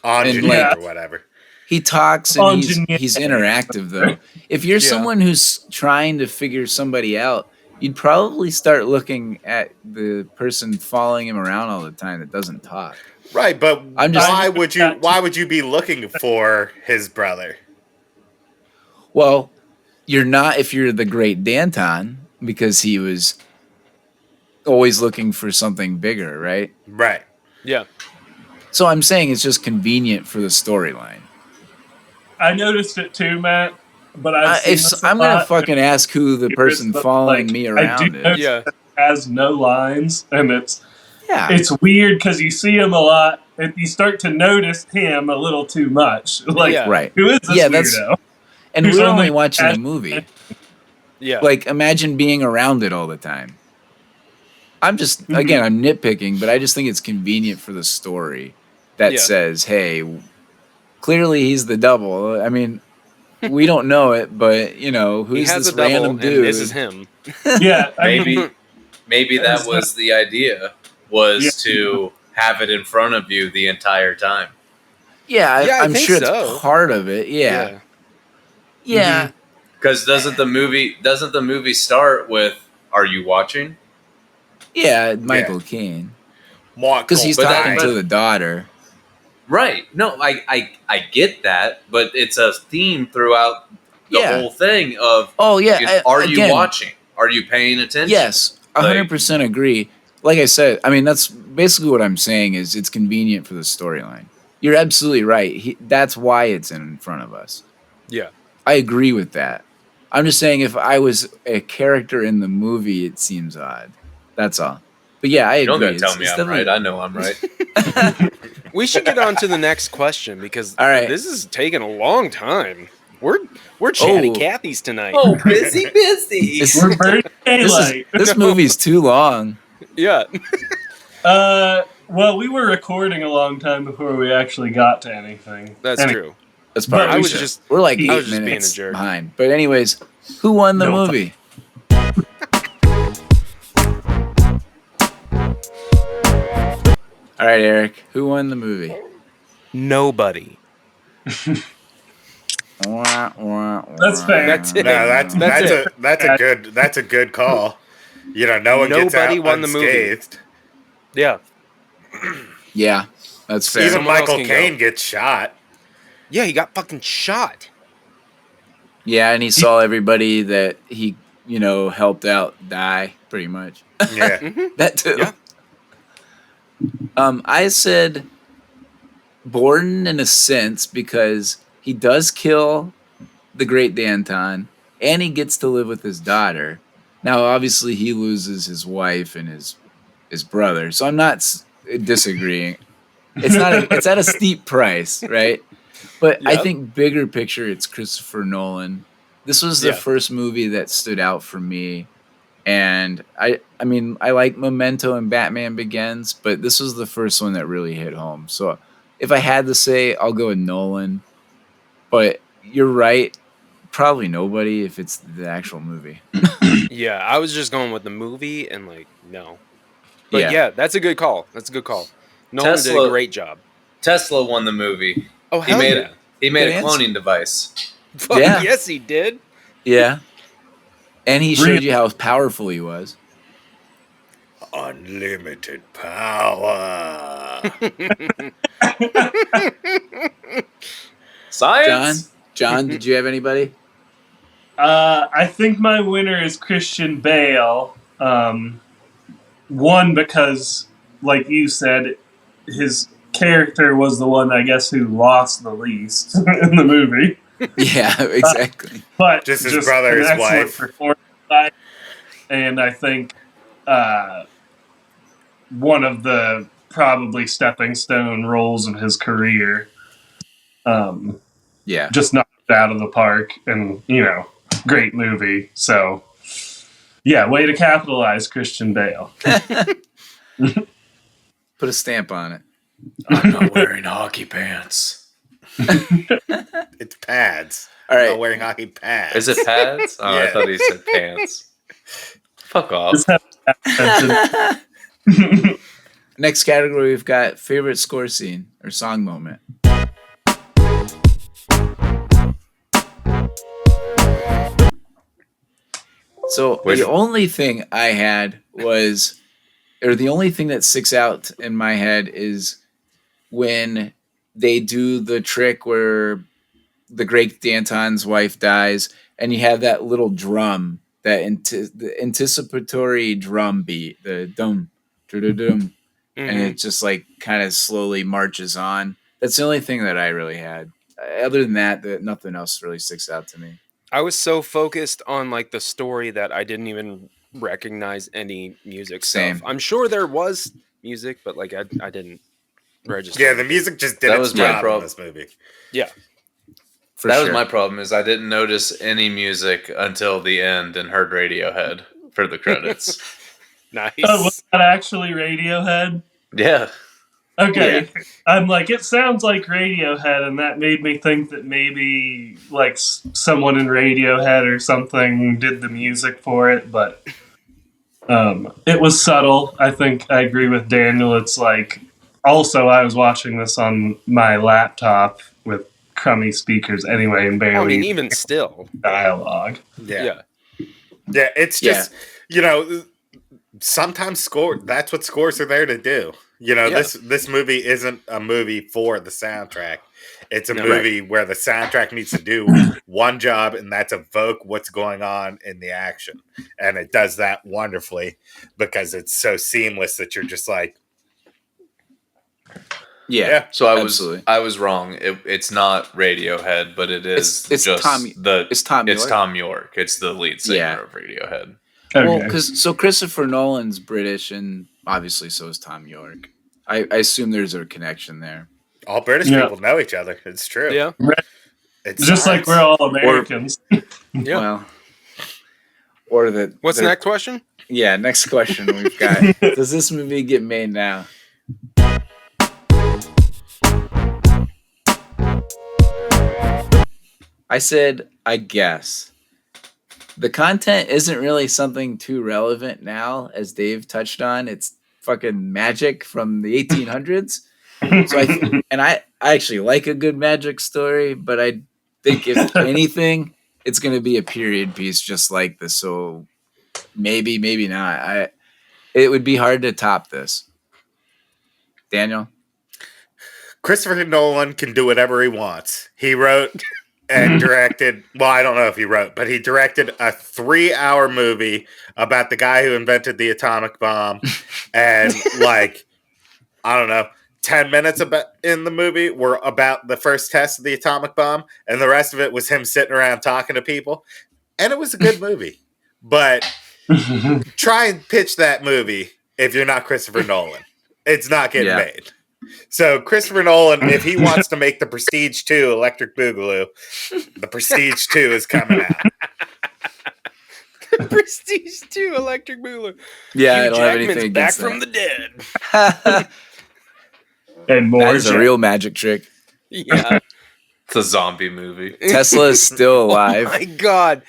Engineer or whatever. He talks and Engineer. he's interactive though. If you're someone who's trying to figure somebody out, you'd probably start looking at the person following him around all the time that doesn't talk. Right, but I'm just- why would you be looking for his brother? Well, you're not if you're the Great Danton because he was always looking for something bigger, right? Right. Yeah. So I'm saying it's just convenient for the storyline. I noticed it too, Matt. But I've seen this a I'm gonna lot. fucking ask who the person following me I around do is. notice Yeah. it has no lines, and it's Yeah. weird because you see him a lot, and you start to notice him a little too much. Like, Yeah. Right. who is this Yeah, that's- weirdo? And Who's we're only only watching a at- movie. Yeah. Like, imagine being around it all the time. I'm just, again, I'm nitpicking, but I just think it's convenient for the story that Yeah. says, hey, clearly he's the double. I mean, we don't know it, but He who's has this a double, random and dude? this is him. Yeah, I mean, Maybe that was the idea, was to have it in front of you the entire time. Yeah, Yeah, I I'm think sure so. it's part of it. Yeah. Yeah. Because doesn't the movie start with "Are you watching?" Yeah, Michael Caine. Michael Because he's But that- talking but- to the daughter. Right. No, I get that, but it's a theme throughout the Yeah. whole thing of, Oh, yeah. are you again, watching? Are you paying attention? Yes, Like- 100% agree. Like I said, I mean, that's basically what I'm saying is it's convenient for the storyline. You're absolutely right. That's why it's in front of us. Yeah. I agree with that. I'm just saying if I was a character in the movie, it seems odd. That's all. But yeah, I You don't agree. gotta tell me I'm right. I know I'm right. We should get on to the next question because All right. this is taking a long time. We're chatty Oh. Cathy's tonight. Oh, busy. we're burning daylight. This movie's too long. Yeah. Well, we were recording a long time before we actually got to anything. That's true. That's But probably I was true. just- We're like I 8 was just being a minutes jerk. behind. But anyways, who won the No, movie? All right, Eric. Who won the movie? Nobody. Wah, wah, That's wah. fair. That's it. That's a good call. No one gets Nobody out won the movie. unscathed. Yeah. Yeah, that's fair. Even Someone else Michael can go. Caine gets shot. Yeah, he got fucking shot. Yeah, and he saw everybody that he, helped out die, pretty much. Yeah. That too. Yeah. I said Borden in a sense because he does kill the great Danton, and he gets to live with his daughter. Now, obviously, he loses his wife and his brother, so I'm not disagreeing. It's not. It's at a steep price, right? But I Yep. think bigger picture, it's Christopher Nolan. This was the Yeah. first movie that stood out for me. And I mean, I like Memento and Batman Begins, but this was the first one that really hit home. So if I had to say, I'll go with Nolan. But you're right. Probably nobody if it's the actual movie. Yeah, I was just going with the movie and no. But yeah, that's a good call. Nolan did Tesla- a great job. Tesla won the movie. Oh, He hell made yeah. He made Good a answer. cloning device. Fuck Yeah. yes, he did. Yeah. And he showed you how powerful he was. Unlimited power. Science. John, did you have anybody? I think my winner is Christian Bale. One, because, like you said, his character was the one, I guess, who lost the least in the movie. Yeah, exactly. But Just his brother, an his excellent wife. performance by him. And I think one of the probably stepping stone roles of his career. Yeah. Just knocked it out of the park, and great movie. So, yeah, way to capitalize, Christian Bale. Put a stamp on it. I'm not wearing hockey pants. It's pads. All I'm right. not wearing hockey pads. Is it pads? Oh, I Yeah. thought he said pants. Fuck off. Just have Next category, we've got favorite score scene or song moment. So Which- the only thing I had was, or the only thing that sticks out in my head is when they do the trick where the great Danton's wife dies, and you have that little drum, the anticipatory drum beat, the dum, dum, and it just kind of slowly marches on. That's the only thing that I really had. Other than that, nothing else really sticks out to me. I was so focused on the story that I didn't even recognize any music Same. stuff. I'm sure there was music, but I didn't register. Yeah, the music just did That its was my job in problem. this movie. Yeah. For That sure. was my problem, is I didn't notice any music until the end and heard Radiohead for the credits. Nice. was that actually Radiohead? Yeah. Okay, I'm like, it sounds like Radiohead, and that made me think that maybe like someone in Radiohead or something did the music for it, but it was subtle. I think I agree with Daniel. It's like, also I was watching this on my laptop with crummy speakers anyway, and I mean, barely even still. dialogue. Yeah. It's just, sometimes that's what scores are there to do. This movie isn't a movie for the soundtrack. It's a movie where the soundtrack needs to do one job, and that's evoke what's going on in the action. And it does that wonderfully because it's so seamless that you're just like, Yeah. So absolutely. I was wrong. It's not Radiohead, but it is It's just Tom York. It's Tom York. It's the lead singer of Radiohead. Okay. Well, because Christopher Nolan's British, and obviously so is Tom York. I assume there's a connection there. all British people know each other. It's true. Yeah. It's just like we're all Americans. Yeah. Well, or the What's the next question? Yeah, next question we've got. Does this movie get made now? I said, I guess. The content isn't really something too relevant now, as Dave touched on. It's fucking magic from the 1800s. So I actually like a good magic story, but I think if anything, it's going to be a period piece just like this. So maybe not. It would be hard to top this. Daniel? Christopher Nolan can do whatever he wants. He wrote and directed, well, I don't know if he wrote, but he directed a 3-hour movie about the guy who invented the atomic bomb. And like, I don't know, 10 minutes in the movie were about the first test of the atomic bomb. And the rest of it was him sitting around talking to people. And it was a good movie. But try and pitch that movie if you're not Christopher Nolan. It's not getting made. So Christopher Nolan, if he wants to make The Prestige 2 Electric Boogaloo, The Prestige 2 is coming out. Prestige 2 Electric Boogaloo. Yeah, Hugh I don't have Jackman's anything back against from the dead. And more. That is a real magic trick. Yeah. It's a zombie movie. Tesla is still alive. Oh my god.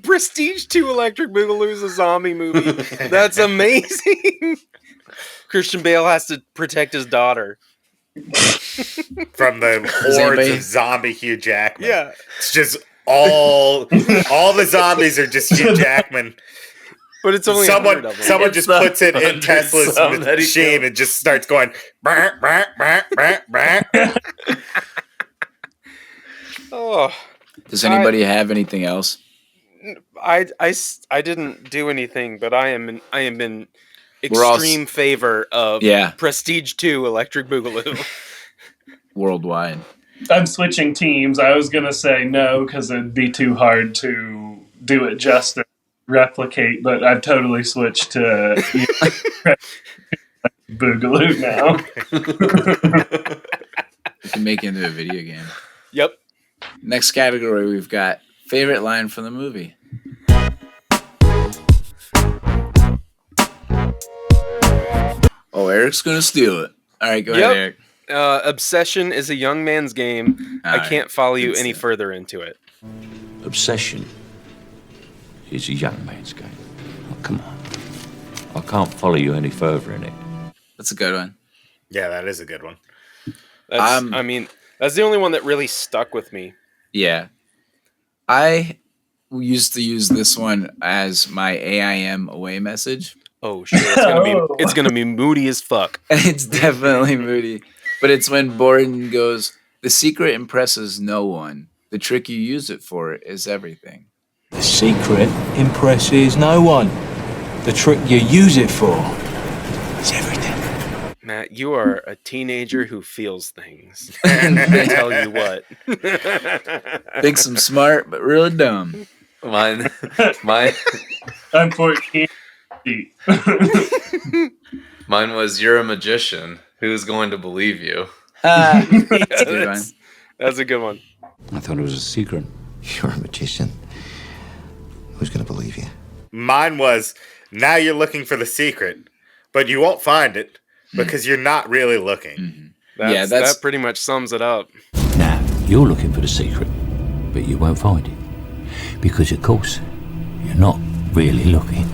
Prestige 2 Electric Boogaloo is a zombie movie. That's amazing. Christian Bale has to protect his daughter from the hordes of zombie Hugh Jackman. Yeah. It's just all the zombies are just Hugh Jackman. But it's only someone just puts it in Tesla's machine and just starts going bah, bah, bah, bah, bah. Oh. Does anybody have anything else? I didn't do anything, but I am in extreme favor of Prestige 2 Electric Boogaloo. Worldwide. I'm switching teams. I was going to say no because it'd be too hard to do it justice, replicate, but I've totally switched to Boogaloo now. We can make it into a video game. Yep. Next category, we've got favorite line from the movie. Oh, Eric's going to steal it. All right, go ahead, Eric. Obsession is a young man's game. I can't follow you any further into it. Obsession is a young man's game. Oh, come on. I can't follow you any further in it. That's a good one. Yeah, that is a good one. I mean, that's the only one that really stuck with me. Yeah. I used to use this one as my AIM away message. Oh shit! It's gonna be moody as fuck. It's definitely moody, but it's when Borden goes, "The secret impresses no one. The trick you use it for is everything." The secret impresses no one. The trick you use it for is everything. Matt, you are a teenager who feels things. I tell you what. Thinks I'm smart, but really dumb. Mine. I'm 14. Mine was, you're a magician. Who's going to believe you? That's a good one. That's a good one. I thought it was a secret. You're a magician. Who's going to believe you? Mine was, now you're looking for the secret, but you won't find it because you're not really looking. Mm-hmm. That pretty much sums it up. Now, you're looking for the secret, but you won't find it. Because, of course, you're not really looking.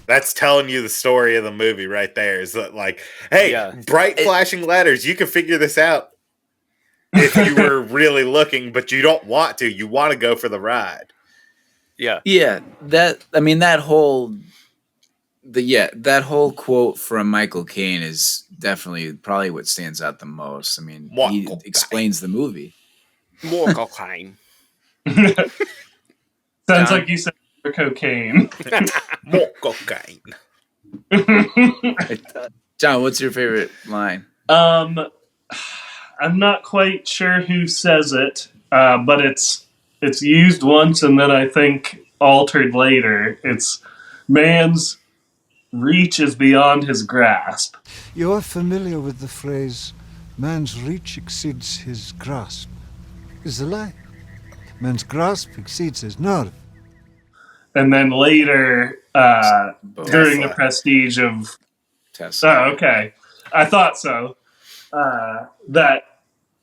That's telling you the story of the movie right there. Is that like, hey, bright flashing letters, you can figure this out if you were really looking, but you don't want to. You want to go for the ride. Yeah. Yeah, that whole quote from Michael Caine is definitely probably what stands out the most. I mean, he explains the movie. Michael Caine. Sounds like you said cocaine. More cocaine. John, what's your favorite line? I'm not quite sure who says it, but it's used once and then I think altered later. It's man's reach is beyond his grasp. You're familiar with the phrase, man's reach exceeds his grasp. Is a lie. Man's grasp exceeds his nerve. And then later, during the prestige of Tesla. Oh, okay. I thought so. That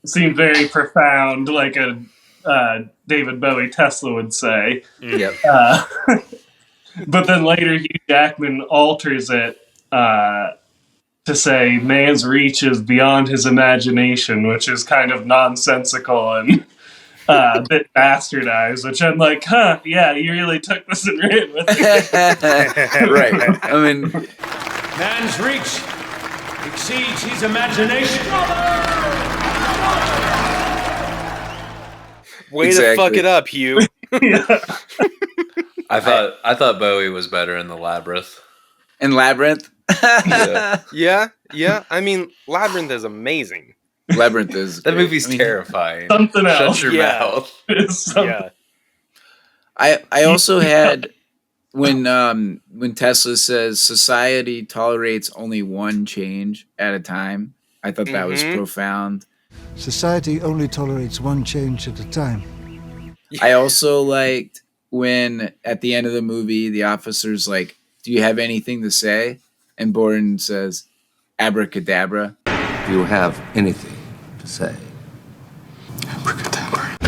seemed very profound, like a David Bowie Tesla would say. Yep. But then later, Hugh Jackman alters it to say man's reach is beyond his imagination, which is kind of nonsensical and a bit bastardized, which I'm like, yeah, you really took this and ran with it. Right. I mean, man's reach exceeds his imagination. Way to fuck it up, Hugh. I thought Bowie was better in the Labyrinth. In Labyrinth? Yeah. I mean, Labyrinth is amazing. Labyrinth is that movie's terrifying. Something else. Shut your mouth. Yeah. I also had when Tesla says society tolerates only one change at a time. I thought that was profound. Society only tolerates one change at a time. I also liked when at the end of the movie the officer's like, "Do you have anything to say?" And Borden says, "Abracadabra." Do you have anything to say? Abracadabra.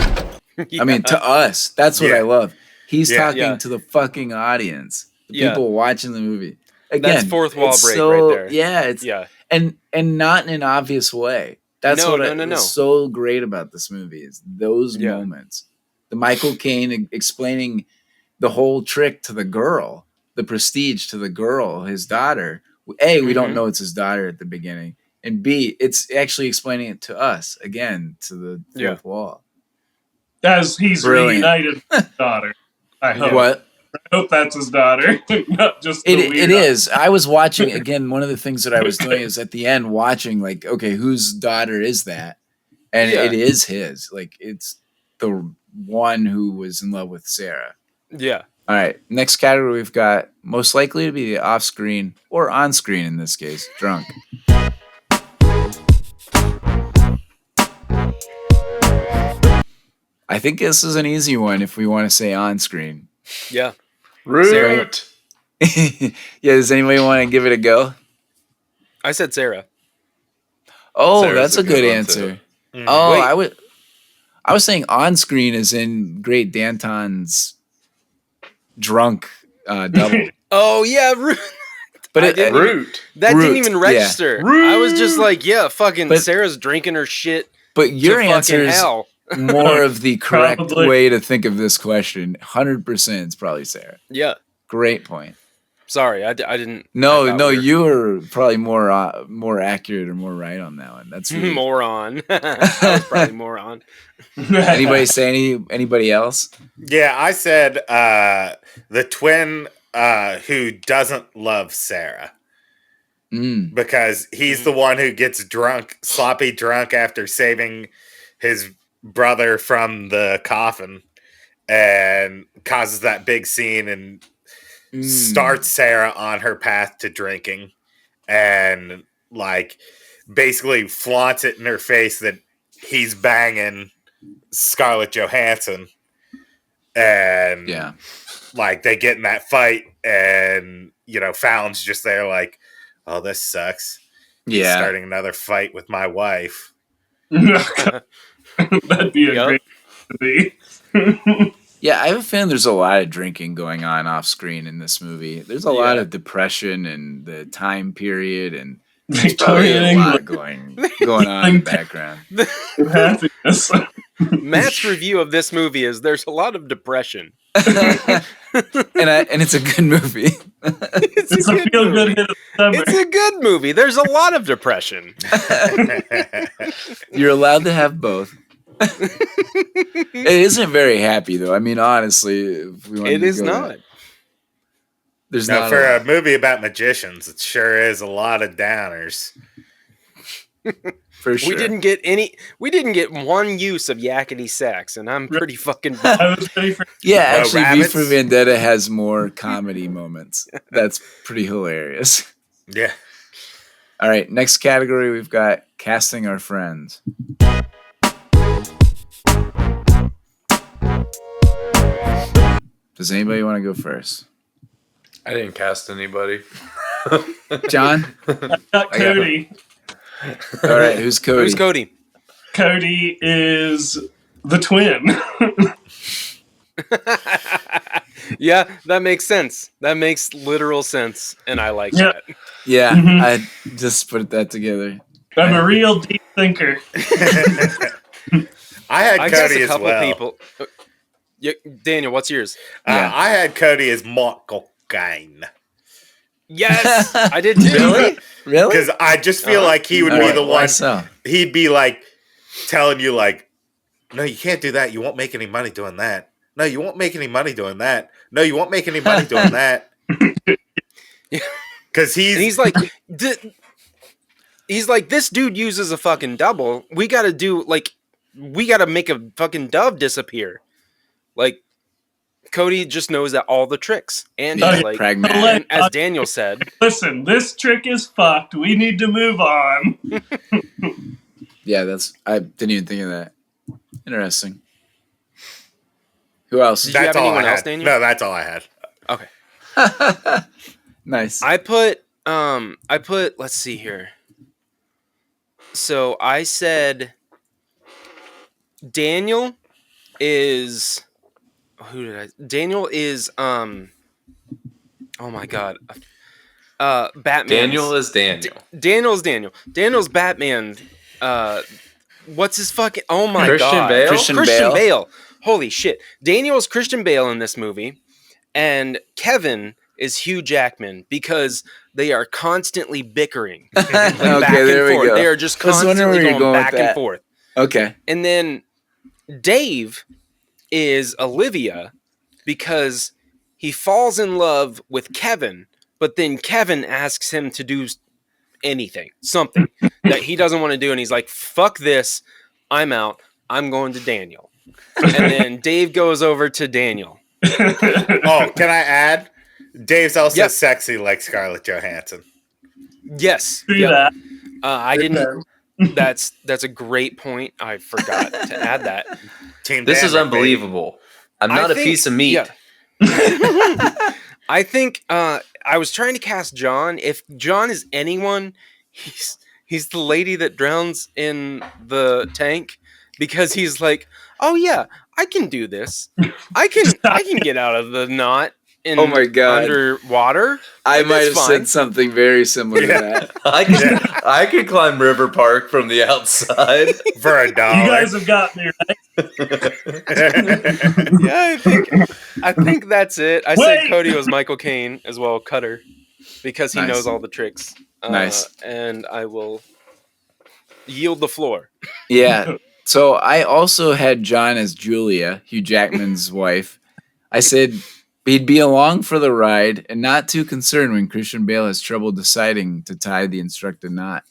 I mean, to us, that's what I love. He's talking to the fucking audience, the people watching the movie. Again, that's fourth wall break so, right there. Yeah, and not in an obvious way. That's what's so great about this movie is those moments. The Michael Caine explaining the whole trick to the girl, the prestige to the girl, his daughter. A, we don't know it's his daughter at the beginning. And B, it's actually explaining it to us, again, to the fourth wall. As he's reunited with his daughter. I hope. What? I hope that's his daughter, not just it is. I was watching, again, one of the things that I was doing is at the end watching, like, okay, whose daughter is that? And it is his. Like, it's the one who was in love with Sarah. Yeah. All right. Next category we've got most likely to be off-screen or on-screen in this case, drunk. I think this is an easy one if we want to say on-screen. Yeah. Root. Yeah, does anybody want to give it a go? I said Sarah. Oh, Sarah's that's a good answer. Mm. Oh, I was saying on-screen is in Great Danton's drunk double. Oh yeah, Root. But Root. That didn't even register. Yeah. I was just like, fucking Sarah's drinking her shit. But your answer is hell. more of the correct Probably. way to think of this question. 100% it's probably Sarah. Yeah. Great point. Sorry, I didn't. No, I thought you were probably more accurate or more right on that one. That's really... moron. I was probably moron. Anybody say anybody else? Yeah, I said the twin who doesn't love Sarah. Because he's the one who gets drunk, sloppy drunk after saving his brother from the coffin and causes that big scene and starts Sarah on her path to drinking and like basically flaunts it in her face that he's banging Scarlett Johansson. And like they get in that fight and Fallon's just there like, oh, this sucks. He's Yeah. starting another fight with my wife. That'd be a Yup. great movie. Yeah, I have a feeling there's a lot of drinking going on off screen in this movie. There's a lot Yeah. of depression and the time period, and there's probably Victorian a lot England. going on in the background. Happiness. Matt's review of this movie is there's a lot of depression. And it's a good movie. It's a feel good hit of the summer. It's a good movie. There's a lot of depression. You're allowed to have both. It isn't very happy though. I mean, honestly, if we wanted It to is go not. there, there's Now, not for a a movie about magicians, it sure is a lot of downers. for sure. We didn't get one use of yakety sax, and I'm pretty fucking bummed. I was ready for Yeah, No actually, V rabbits? for Vendetta has more comedy moments. That's pretty hilarious. Yeah. All right, next category we've got casting our friends. Does anybody want to go first? I didn't cast anybody. John? got Cody. All right, who's Cody? Who's Cody? Cody is the twin. Yeah, that makes sense. That makes literal sense, and I like Yeah. that. Yeah, Mhm. I just put that together. I'm a real deep thinker. I had I guess Cody a as couple well. people. Daniel, what's yours? Yeah. I had Cody as Michael Caine. Yes, I did too. Really? Really? Because I just feel Uh-huh. like he would All be right, the why one. so? He'd be like telling you, like, no, you can't do that. You won't make any money doing that. No, you won't make any money doing that. No, you won't make any money doing that. Because And he's like, this dude uses a fucking double. We got to make a fucking dove disappear. Like, Cody just knows that all the tricks, and Yeah, he's like, pragmatic. and as Daniel said, Listen, this trick is fucked. We need to move on. Yeah, I didn't even think of that. Interesting. Who else? Did you have all anyone I else, had. Daniel? No, that's all I had. okay. Nice. I put, let's see here. So I said Daniel is, Daniel is, oh my God. Batman. Daniel is Daniel. Daniel's Daniel. Daniel's Batman. What's his fucking, oh my Christian God. Bale? Christian Christian Bale. Bale. Holy shit. Daniel's Christian Bale in this movie. And Kevin is Hugh Jackman because they are constantly bickering. Like back Okay, and there we forth. go. They are just I was wondering constantly where you're going going with back and that. forth. Okay. And then Dave is Olivia because he falls in love with Kevin, but then Kevin asks him to do something that he doesn't want to do. And he's like, fuck this. I'm out. I'm going to Daniel. And then Dave goes over to Daniel. Oh, can I add? Dave's also Yep. sexy like Scarlett Johansson. Yes. Do Yep. that. I didn't. That's a great point. I forgot to add that. Team This is Danvers, baby. unbelievable. I'm not a piece of meat. Yeah. I think I was trying to cast John. If John is anyone, he's the lady that drowns in the tank because he's like, oh yeah, I can do this. I can get out of the knot in Oh my God. underwater. I Like, might that's have fine. said something very similar to that. I could climb River Park from the outside. For $1. You guys have got me right. Yeah, I think that's it. I said Cody was Michael Caine as well, Cutter, because he Nice. knows all the tricks. Nice. And I will yield the floor. Yeah. So I also had John as Julia, Hugh Jackman's wife. I said he'd be along for the ride and not too concerned when Christian Bale has trouble deciding to tie the instructed knot.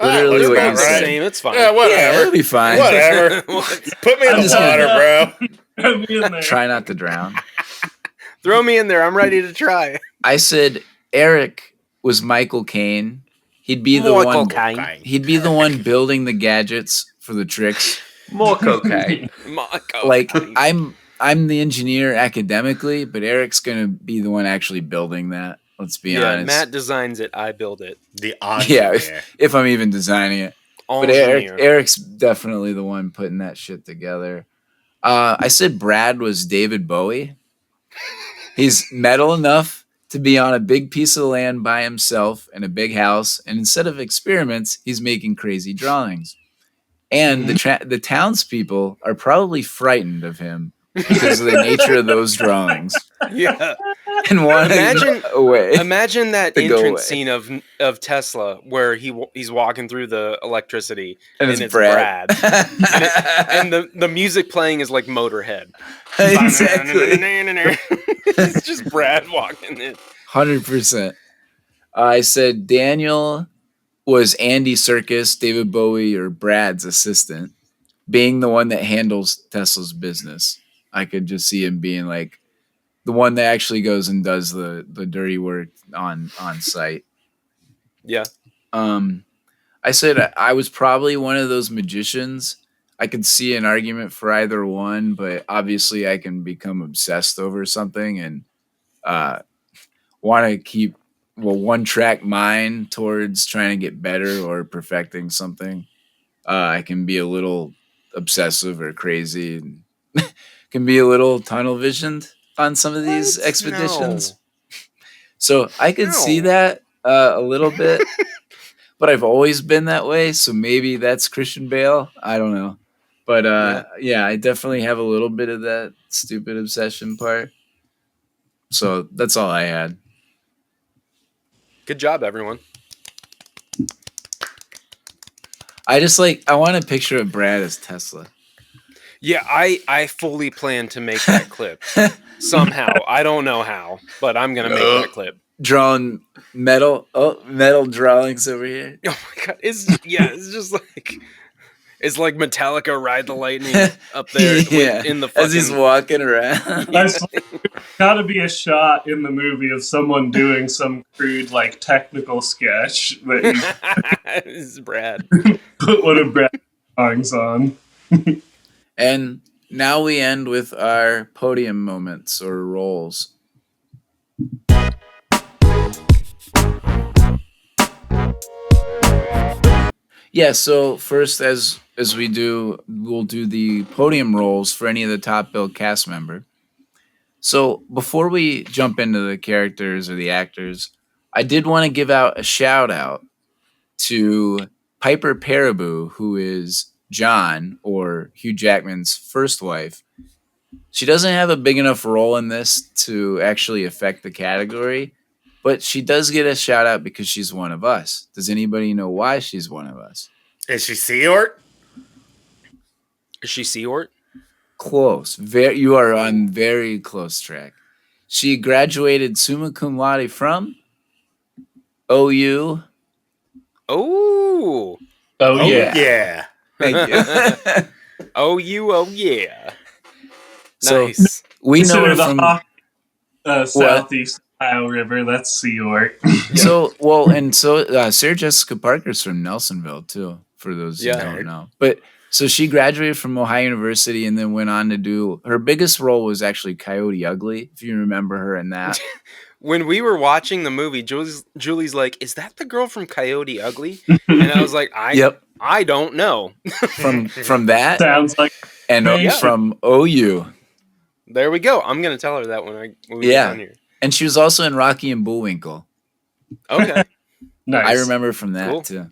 Literally looks what about you It's the said. same. It's fine. Yeah, Yeah, whatever. it'll be fine. Whatever. Put me in I'm the just gonna- water, bro. Throw me in there. Try not to drown. Throw me in there. I'm ready to try. I said Eric was Michael Caine. He'd be the Michael one. Caine. He'd be the one building the gadgets for the tricks. More cocaine. Michael Like Caine. I'm the engineer academically, but Eric's gonna be the one actually building that. Let's be Yeah, honest. Matt designs it, I build it. The Yeah, engineer. if I'm even designing it. But Engineer. Eric's definitely the one putting that shit together. I said Brad was David Bowie. He's metal enough to be on a big piece of land by himself in a big house, and instead of experiments, he's making crazy drawings. And the townspeople are probably frightened of him because of the nature of those drawings Yeah. and want Imagine- away. Imagine that To go entrance away. scene of Tesla where he's walking through the electricity And and it's it's Brad. Brad. And the music playing is like Motorhead. Exactly. It's just Brad walking in. 100%. I said Daniel was Andy Serkis, David Bowie, or Brad's assistant, being the one that handles Tesla's business. I could just see him being like the one that actually goes and does the dirty work on site. Yeah. I said I was probably one of those magicians. I could see an argument for either one, but obviously I can become obsessed over something and want to keep one track mind towards trying to get better or perfecting something. I can be a little obsessive or crazy and can be a little tunnel visioned on some of these What? expeditions. No. So I could see No. that a little bit, but I've always been that way. So maybe that's Christian Bale. I don't know. But yeah, I definitely have a little bit of that stupid obsession part. So that's all I had. Good job, everyone. I want a picture of Brad as Tesla. Yeah, I fully plan to make that clip somehow. I don't know how, but I'm gonna make that clip. Drawing metal drawings over here. Oh my god! It's just like it's like Metallica Ride the Lightning up there in the fucking. As he's walking around. There's got to be a shot in the movie of someone doing some crude, like, technical sketch that This is Brad. you put one of Brad's drawings on. And now we end with our podium moments or roles. Yeah, so first as we do, we'll do the podium roles for any of the top billed cast member. So before we jump into the characters or the actors, I did want to give out a shout out to Piper Perabo, who is John or Hugh Jackman's first wife. She doesn't have a big enough role in this to actually affect the category, but she does get a shout out because she's one of us. Does anybody know why she's one of us? Is she Seort? Is she Seort? Close. You are on very close track. She graduated summa cum laude from OU. Oh. Oh, yeah. Yeah. Thank you. Oh yeah. So, Nice. we know Consider her the from Hawk, Southeast Ohio River. That's Seort. Sarah Jessica Parker's from Nelsonville too, for those who Yeah. don't know. But so she graduated from Ohio University and then went on to do her biggest role was actually Coyote Ugly, if you remember her in that. When we were watching the movie, Julie's like, "Is that the girl from Coyote Ugly?" And I was like, I don't know." From that Sounds like and Yeah. from OU. There we go. I'm gonna tell her that when we get on here. And she was also in Rocky and Bullwinkle. Okay. nice. I remember from that Cool. too.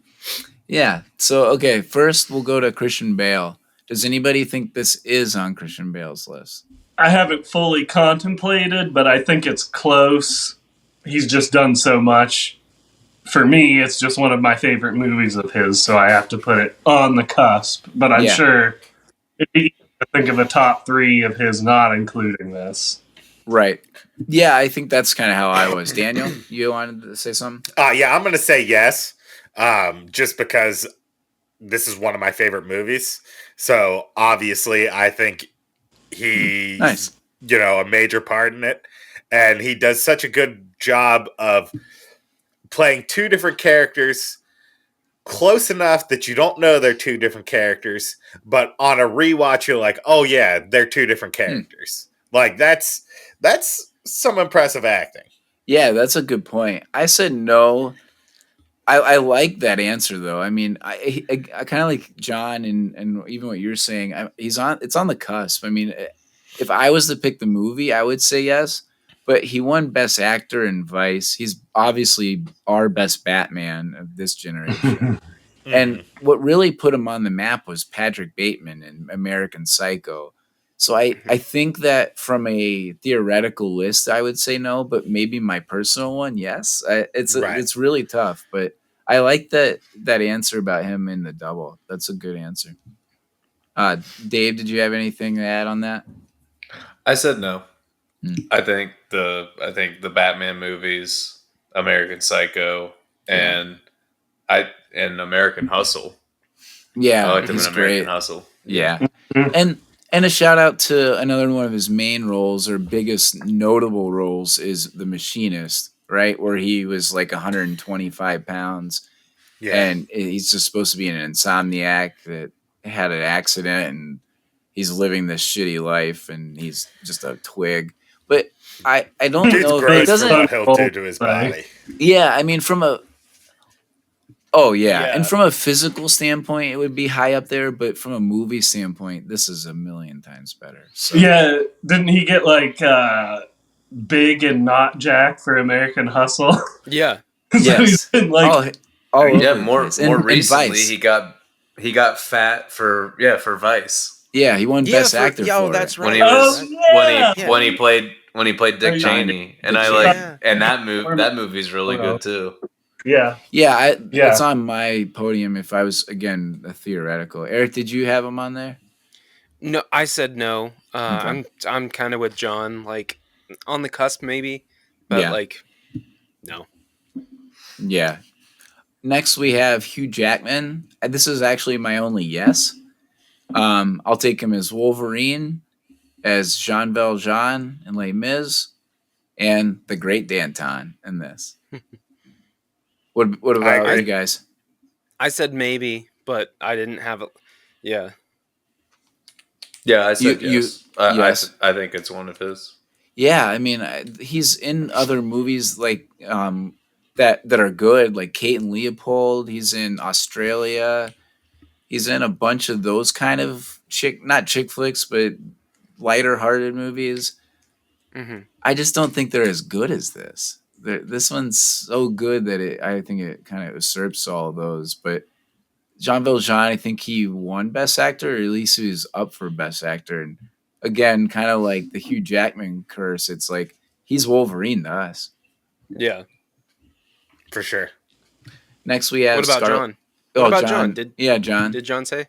Yeah. So okay, first we'll go to Christian Bale. Does anybody think this is on Christian Bale's list? I haven't fully contemplated, but I think it's close. He's just done so much. For me, it's just one of my favorite movies of his, so I have to put it on the cusp. But I'm sure it'd be easy to think of a top 3 of his not including this. Right. Yeah, I think that's kind of how I was. Daniel, you wanted to say something? Yeah, I'm going to say yes, just because this is one of my favorite movies. So obviously, I think he's Nice. A major part in it, and he does such a good job of playing two different characters close enough that you don't know they're two different characters, but on a rewatch, you're like, oh yeah, they're two different characters. Like that's some impressive acting. Yeah, that's a good point. I said no. I like that answer though. I mean, I kind of like John and even what you're saying. He's on. It's on the cusp. I mean, if I was to pick the movie, I would say yes. But he won Best Actor in Vice. He's obviously our best Batman of this generation. And Mhm. what really put him on the map was Patrick Bateman in American Psycho. So I Mhm. think that from a theoretical list, I would say no, but maybe my personal one, yes. Right. It's really tough, but I like that answer about him in the double. That's a good answer. Dave, did you have anything to add on that? I said no. Hmm. I think the Batman movies, American Psycho, Yeah, and American Hustle. I yeah, liked him in he's American great. Hustle. Yeah. Yeah, and a shout out to another one of his main roles or biggest notable roles is The Machinist, right? Where he was like 125 pounds Yeah. and he's just supposed to be an insomniac that had an accident and he's living this shitty life and he's just a twig. But I don't Dude's know if it gross from doesn't. what he'll do to his body. Yeah, I mean from a oh yeah, and Yeah. from a physical standpoint, it would be high up there. But from a movie standpoint, this is a million times better. So Yeah, didn't he get like big and not Jack for American Hustle? Yeah. So he's yes, been like, all Yeah, over the more place. more And recently Vice, he got fat for Vice yeah, he won Yeah. Best Actor Oh, for that's it. when right. he oh was yeah, Yeah. when he played Are Dick you- Cheney, and Dick I Cheney. like Yeah. and that movie's really Photo. good too. yeah, Yeah, it's yeah. on my podium. If I was again a theoretical, Eric, did you have him on there? No, I said no. Okay. I'm kind of with John, like on the cusp maybe, but Yeah, like no. yeah. Next we have Hugh Jackman. This is actually my only yes. I'll take him as Wolverine, as Jean Valjean in Les Mis, and the Great Danton in this. What I about you agree. guys? I said maybe, but I didn't have it. Yeah. Yeah, I You said you yes. yes. I think it's one of his. Yeah, I mean, he's in other movies like that are good, like Kate and Leopold. He's in Australia. He's in a bunch of those kind of not chick flicks, but lighter hearted movies. Hmm. I just don't think they're as good as this. This one's so good that I think it kind of usurps all of those. But Jean Valjean, I think he won Best Actor, or at least he was up for Best Actor. And again, kind of like the Hugh Jackman curse, it's like he's Wolverine to us. Yeah. For sure. Next, we What have about Scarlet. John? What Oh, about John? John. Yeah, John. Did John say?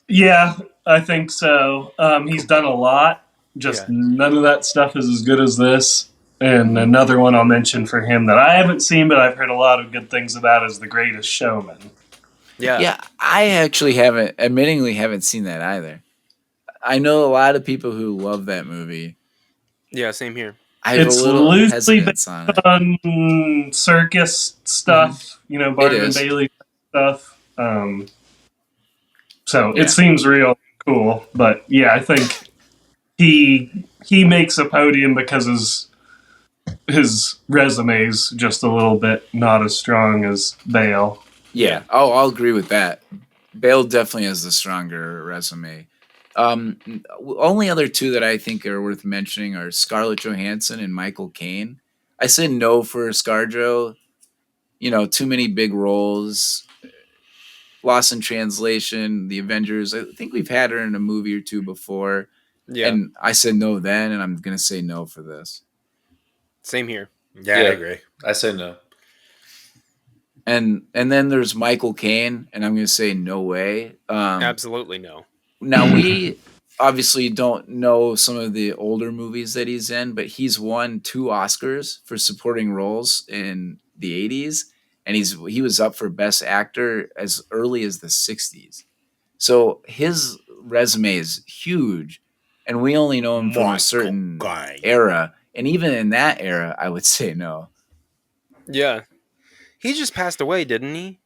Yeah, I think so. He's done a lot. Just Yeah. none of that stuff is as good as this. And Mm-hmm. another one I'll mention for him that I haven't seen, but I've heard a lot of good things about is The Greatest Showman. Yeah. Yeah, I actually admittingly haven't seen that either. I know a lot of people who love that movie. Yeah. Same here. I have a It's little loosely hesitance based on it. on circus stuff, It Barnum and is. Bailey stuff. So Yeah. it seems real cool. But yeah, I think he makes a podium because his resume's just a little bit not as strong as Bale. Yeah. Oh, I'll agree with that. Bale definitely has the stronger resume. Only other two that I think are worth mentioning are Scarlett Johansson and Michael Caine. I said no for ScarJo. Too many big roles. Lost in Translation, The Avengers. I think we've had her in a movie or two before. Yeah. And I said no then, and I'm going to say no for this. Same here. Yeah, I agree. I say no. And then there's Michael Caine, and I'm going to say no way. Absolutely no. Now, we obviously don't know some of the older movies that he's in, but he's won 2 Oscars for supporting roles in the 80s, and he was up for Best Actor as early as the 60s. So his resume is huge, and we only know him from a Michael certain Caine. era. And even in that era, I would say no. Yeah. He just passed away, didn't he?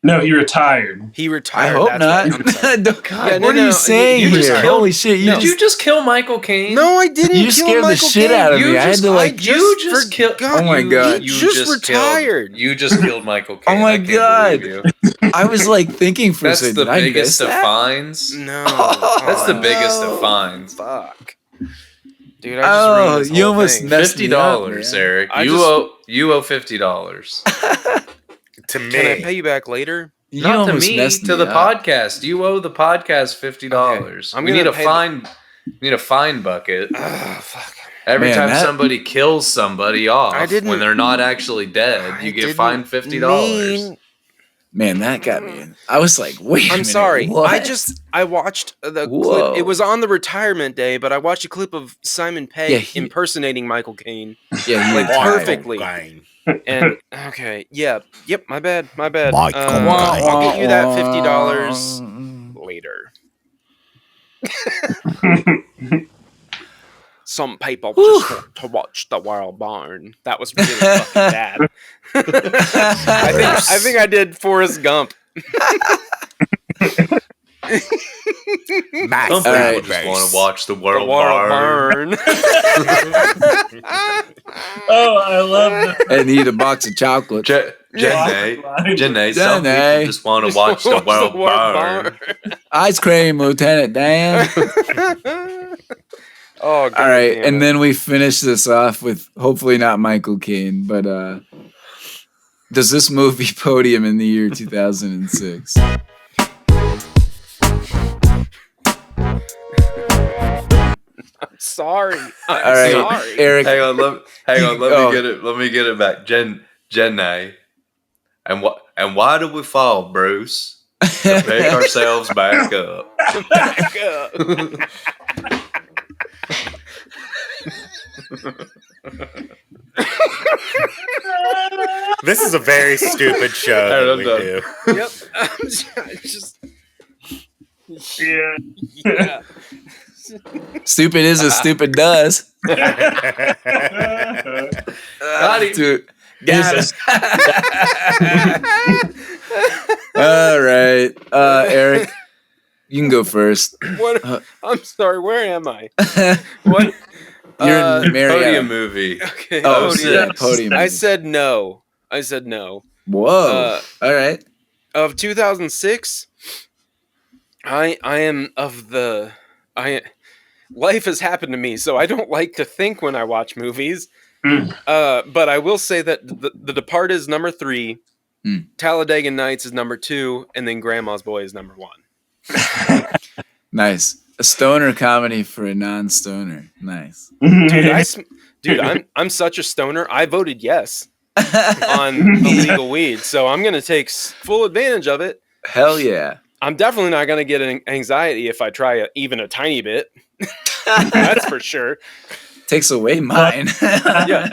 No, he retired. He I retired. hope that's not. Right. I'm sorry. God, no, what are no, you saying you just here? killed- Holy shit! Did you just kill Michael Caine? No, I didn't. You just kill scared the Michael shit Caine. out of me. I had to like. forgot. Oh my God. He just retired. You just killed Michael Caine. Oh my I can't God. believe you. I was like thinking for a That's second. the Did I biggest miss of that? fines. No, That's the oh, biggest of fines. fuck. Dude, I just ruined this you whole almost thing. messed me up, $50, man. Eric. I You just- owe $50. To me. Can I pay you back later? You Not to almost me, messed to the up. podcast. You owe the podcast $50. I'm We gonna need a pay fine. We need a fine bucket. Fuck. Every Man, time that- somebody kills somebody off I didn't- when they're not actually dead, I you get didn't fined $50. mean- Man, that got me. I was like, wait a I'm minute. sorry. What? I watched the Whoa. clip. It was on the retirement day, but I watched a clip of Simon Pegg Yeah, he- impersonating Michael Caine. Yeah, he Like, retired. perfectly. Fine. And okay, yep, my bad. Michael I'll get you that Wah, $50 wah. later. Some people just want to watch the world burn. That was really fucking bad. I think I did Forrest Gump. Max Some All people right. just want to watch the The world, world burn. burn. Oh, I love that. And eat a box of chocolate. Janae, some Janae. people just want to watch the world burn. Ice cream, Lieutenant Dan. Oh, God All right, damn and it. then we finish this off with hopefully not Michael Caine, but does this movie podium in the year 2006? Sorry. I'm All right, sorry. Eric. Hang on, let Oh. me get it. Let me get it back. Janae, and why do we fall, Bruce? To pick ourselves back up. Back up. This is a very stupid show that I'm we done. do. Yep. I'm just. Yeah. Yeah. Stupid is as stupid does. Got him. Dude, got it. All right, Eric, you can go first. What? I'm sorry. Where am I? What? You're in Marietta. Podium movie. Okay. Oh, podium. yeah, podium. I said no. Whoa. All right. Of 2006, I am of the life has happened to me, so I don't like to think when I watch movies. But I will say that the Departed is number 3, Talladega Nights is number 2, and then Grandma's Boy is number 1. Nice. A stoner comedy for a non-stoner. Nice. Dude, I'm such a stoner. I voted yes on illegal weed, so I'm gonna take full advantage of it. Hell yeah. I'm definitely not gonna get an anxiety if I try even a tiny bit. That's for sure. Takes away mine. Yeah.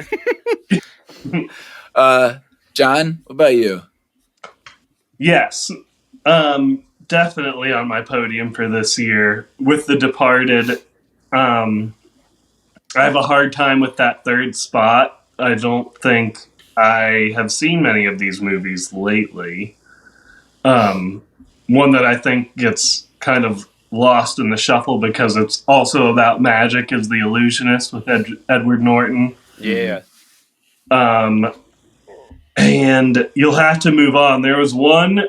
John, what about you? Yes. Definitely on my podium for this year with The Departed. I have a hard time with that third spot. I don't think I have seen many of these movies lately. One that I think gets kind of lost in the shuffle because it's also about magic is The Illusionist with Edward Norton. Yeah. And you'll have to move on. There was one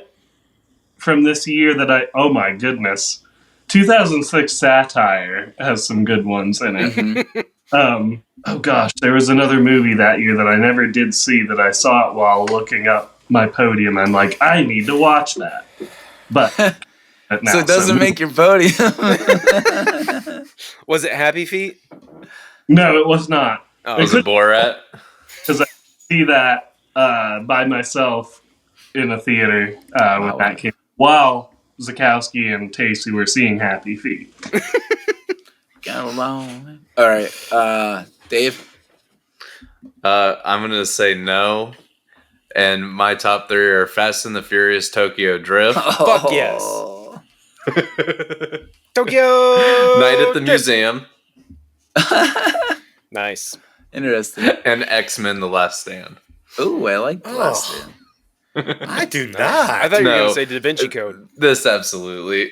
from this year that oh my goodness. 2006 Satire has some good ones in it. Oh gosh, there was another movie that year that I never did see that I saw it while looking up my podium. I'm like, I need to watch that. But So it doesn't make your podium. Was it Happy Feet? No, it was not. Oh, Was it Borat? Because I see that by myself in a theater when that came. While Zakowski and Tacey were seeing Happy Feet. Got along. All right, Dave. I'm gonna say no. And my top 3 are Fast and the Furious, Tokyo Drift, Fuck yes. Tokyo Night at the Drift. Museum, Nice. Interesting. and X-Men: The Last Stand. Ooh, I like the last one. I do not. I thought you were No. going to say Da Vinci Code. This absolutely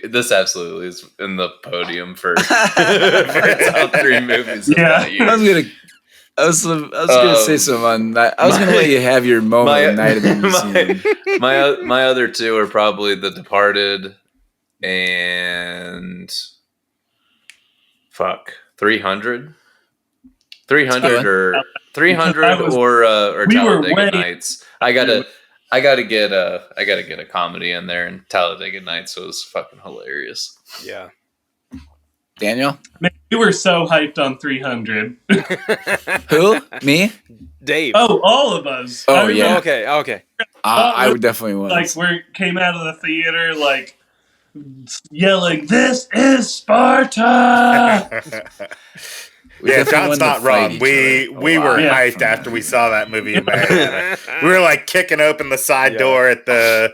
is in the podium for top 3 movies of Yeah. that year. I was gonna say something on that. I was gonna let you have your moment of Night of the Museum. my other 2 are probably The Departed and 300. 300 or We were Talladega way- Nights. I gotta get a comedy in there, and Talladega Nights was fucking hilarious. Yeah. Daniel, Man, we were so hyped on 300. who? Me? Dave. Oh, all of us. Oh, I remember, yeah. Okay. I would definitely was. Like, we came out of the theater, like, yelling, "This is Sparta!" We Yeah, definitely John's wanted to not fight wrong. each We other a were lot Yeah. hyped from after that. we saw that movie in Marietta. We were like kicking open the side Yeah. door at the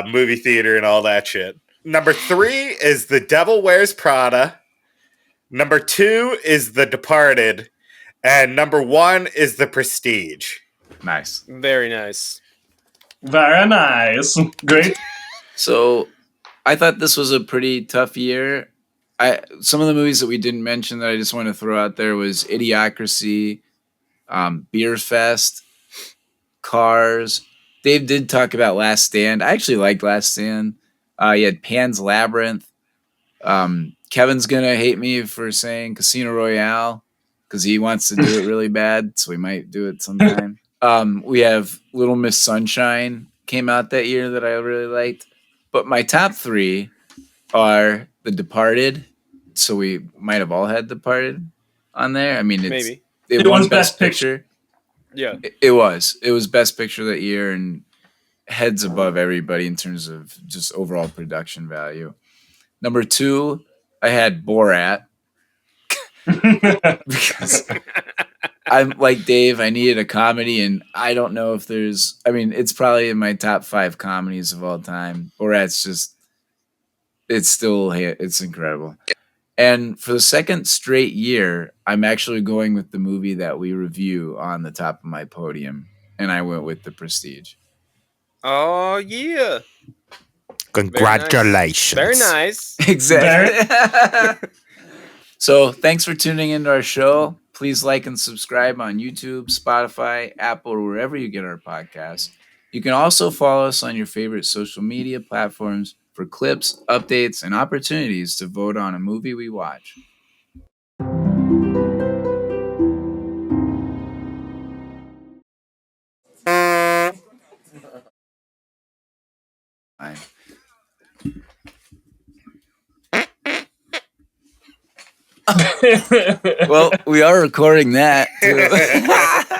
movie theater and all that shit. Number 3 is The Devil Wears Prada. Number 2 is The Departed. And number 1 is The Prestige. Nice. Very nice. Very nice. Great. So, I thought this was a pretty tough year. Some of the movies that we didn't mention that I just want to throw out there was Idiocracy, Beer Fest, Cars. Dave did talk about Last Stand. I actually liked Last Stand. You had Pan's Labyrinth. Kevin's gonna hate me for saying Casino Royale because he wants to do it really bad, so we might do it sometime. We have Little Miss Sunshine came out that year that I really liked. But my top 3 are The Departed. So we might have all had Departed on there. I mean, Maybe. it It won was Best Best Picture. Picture. Yeah. It was Best Picture that year and heads above everybody in terms of just overall production value. Number 2, I had Borat because I'm like Dave. I needed a comedy, and I don't know if there's. I mean, it's probably in my top 5 comedies of all time. Borat's just. It's incredible. And for the second straight year, I'm actually going with the movie that we review on the top of my podium, and I went with The Prestige. Oh, yeah. Congratulations. Very nice. Exactly. So thanks for tuning into our show. Please like and subscribe on YouTube, Spotify, Apple, or wherever you get our podcasts. You can also follow us on your favorite social media platforms for clips, updates, and opportunities to vote on a movie we watch. Fine. Well, we are recording that too.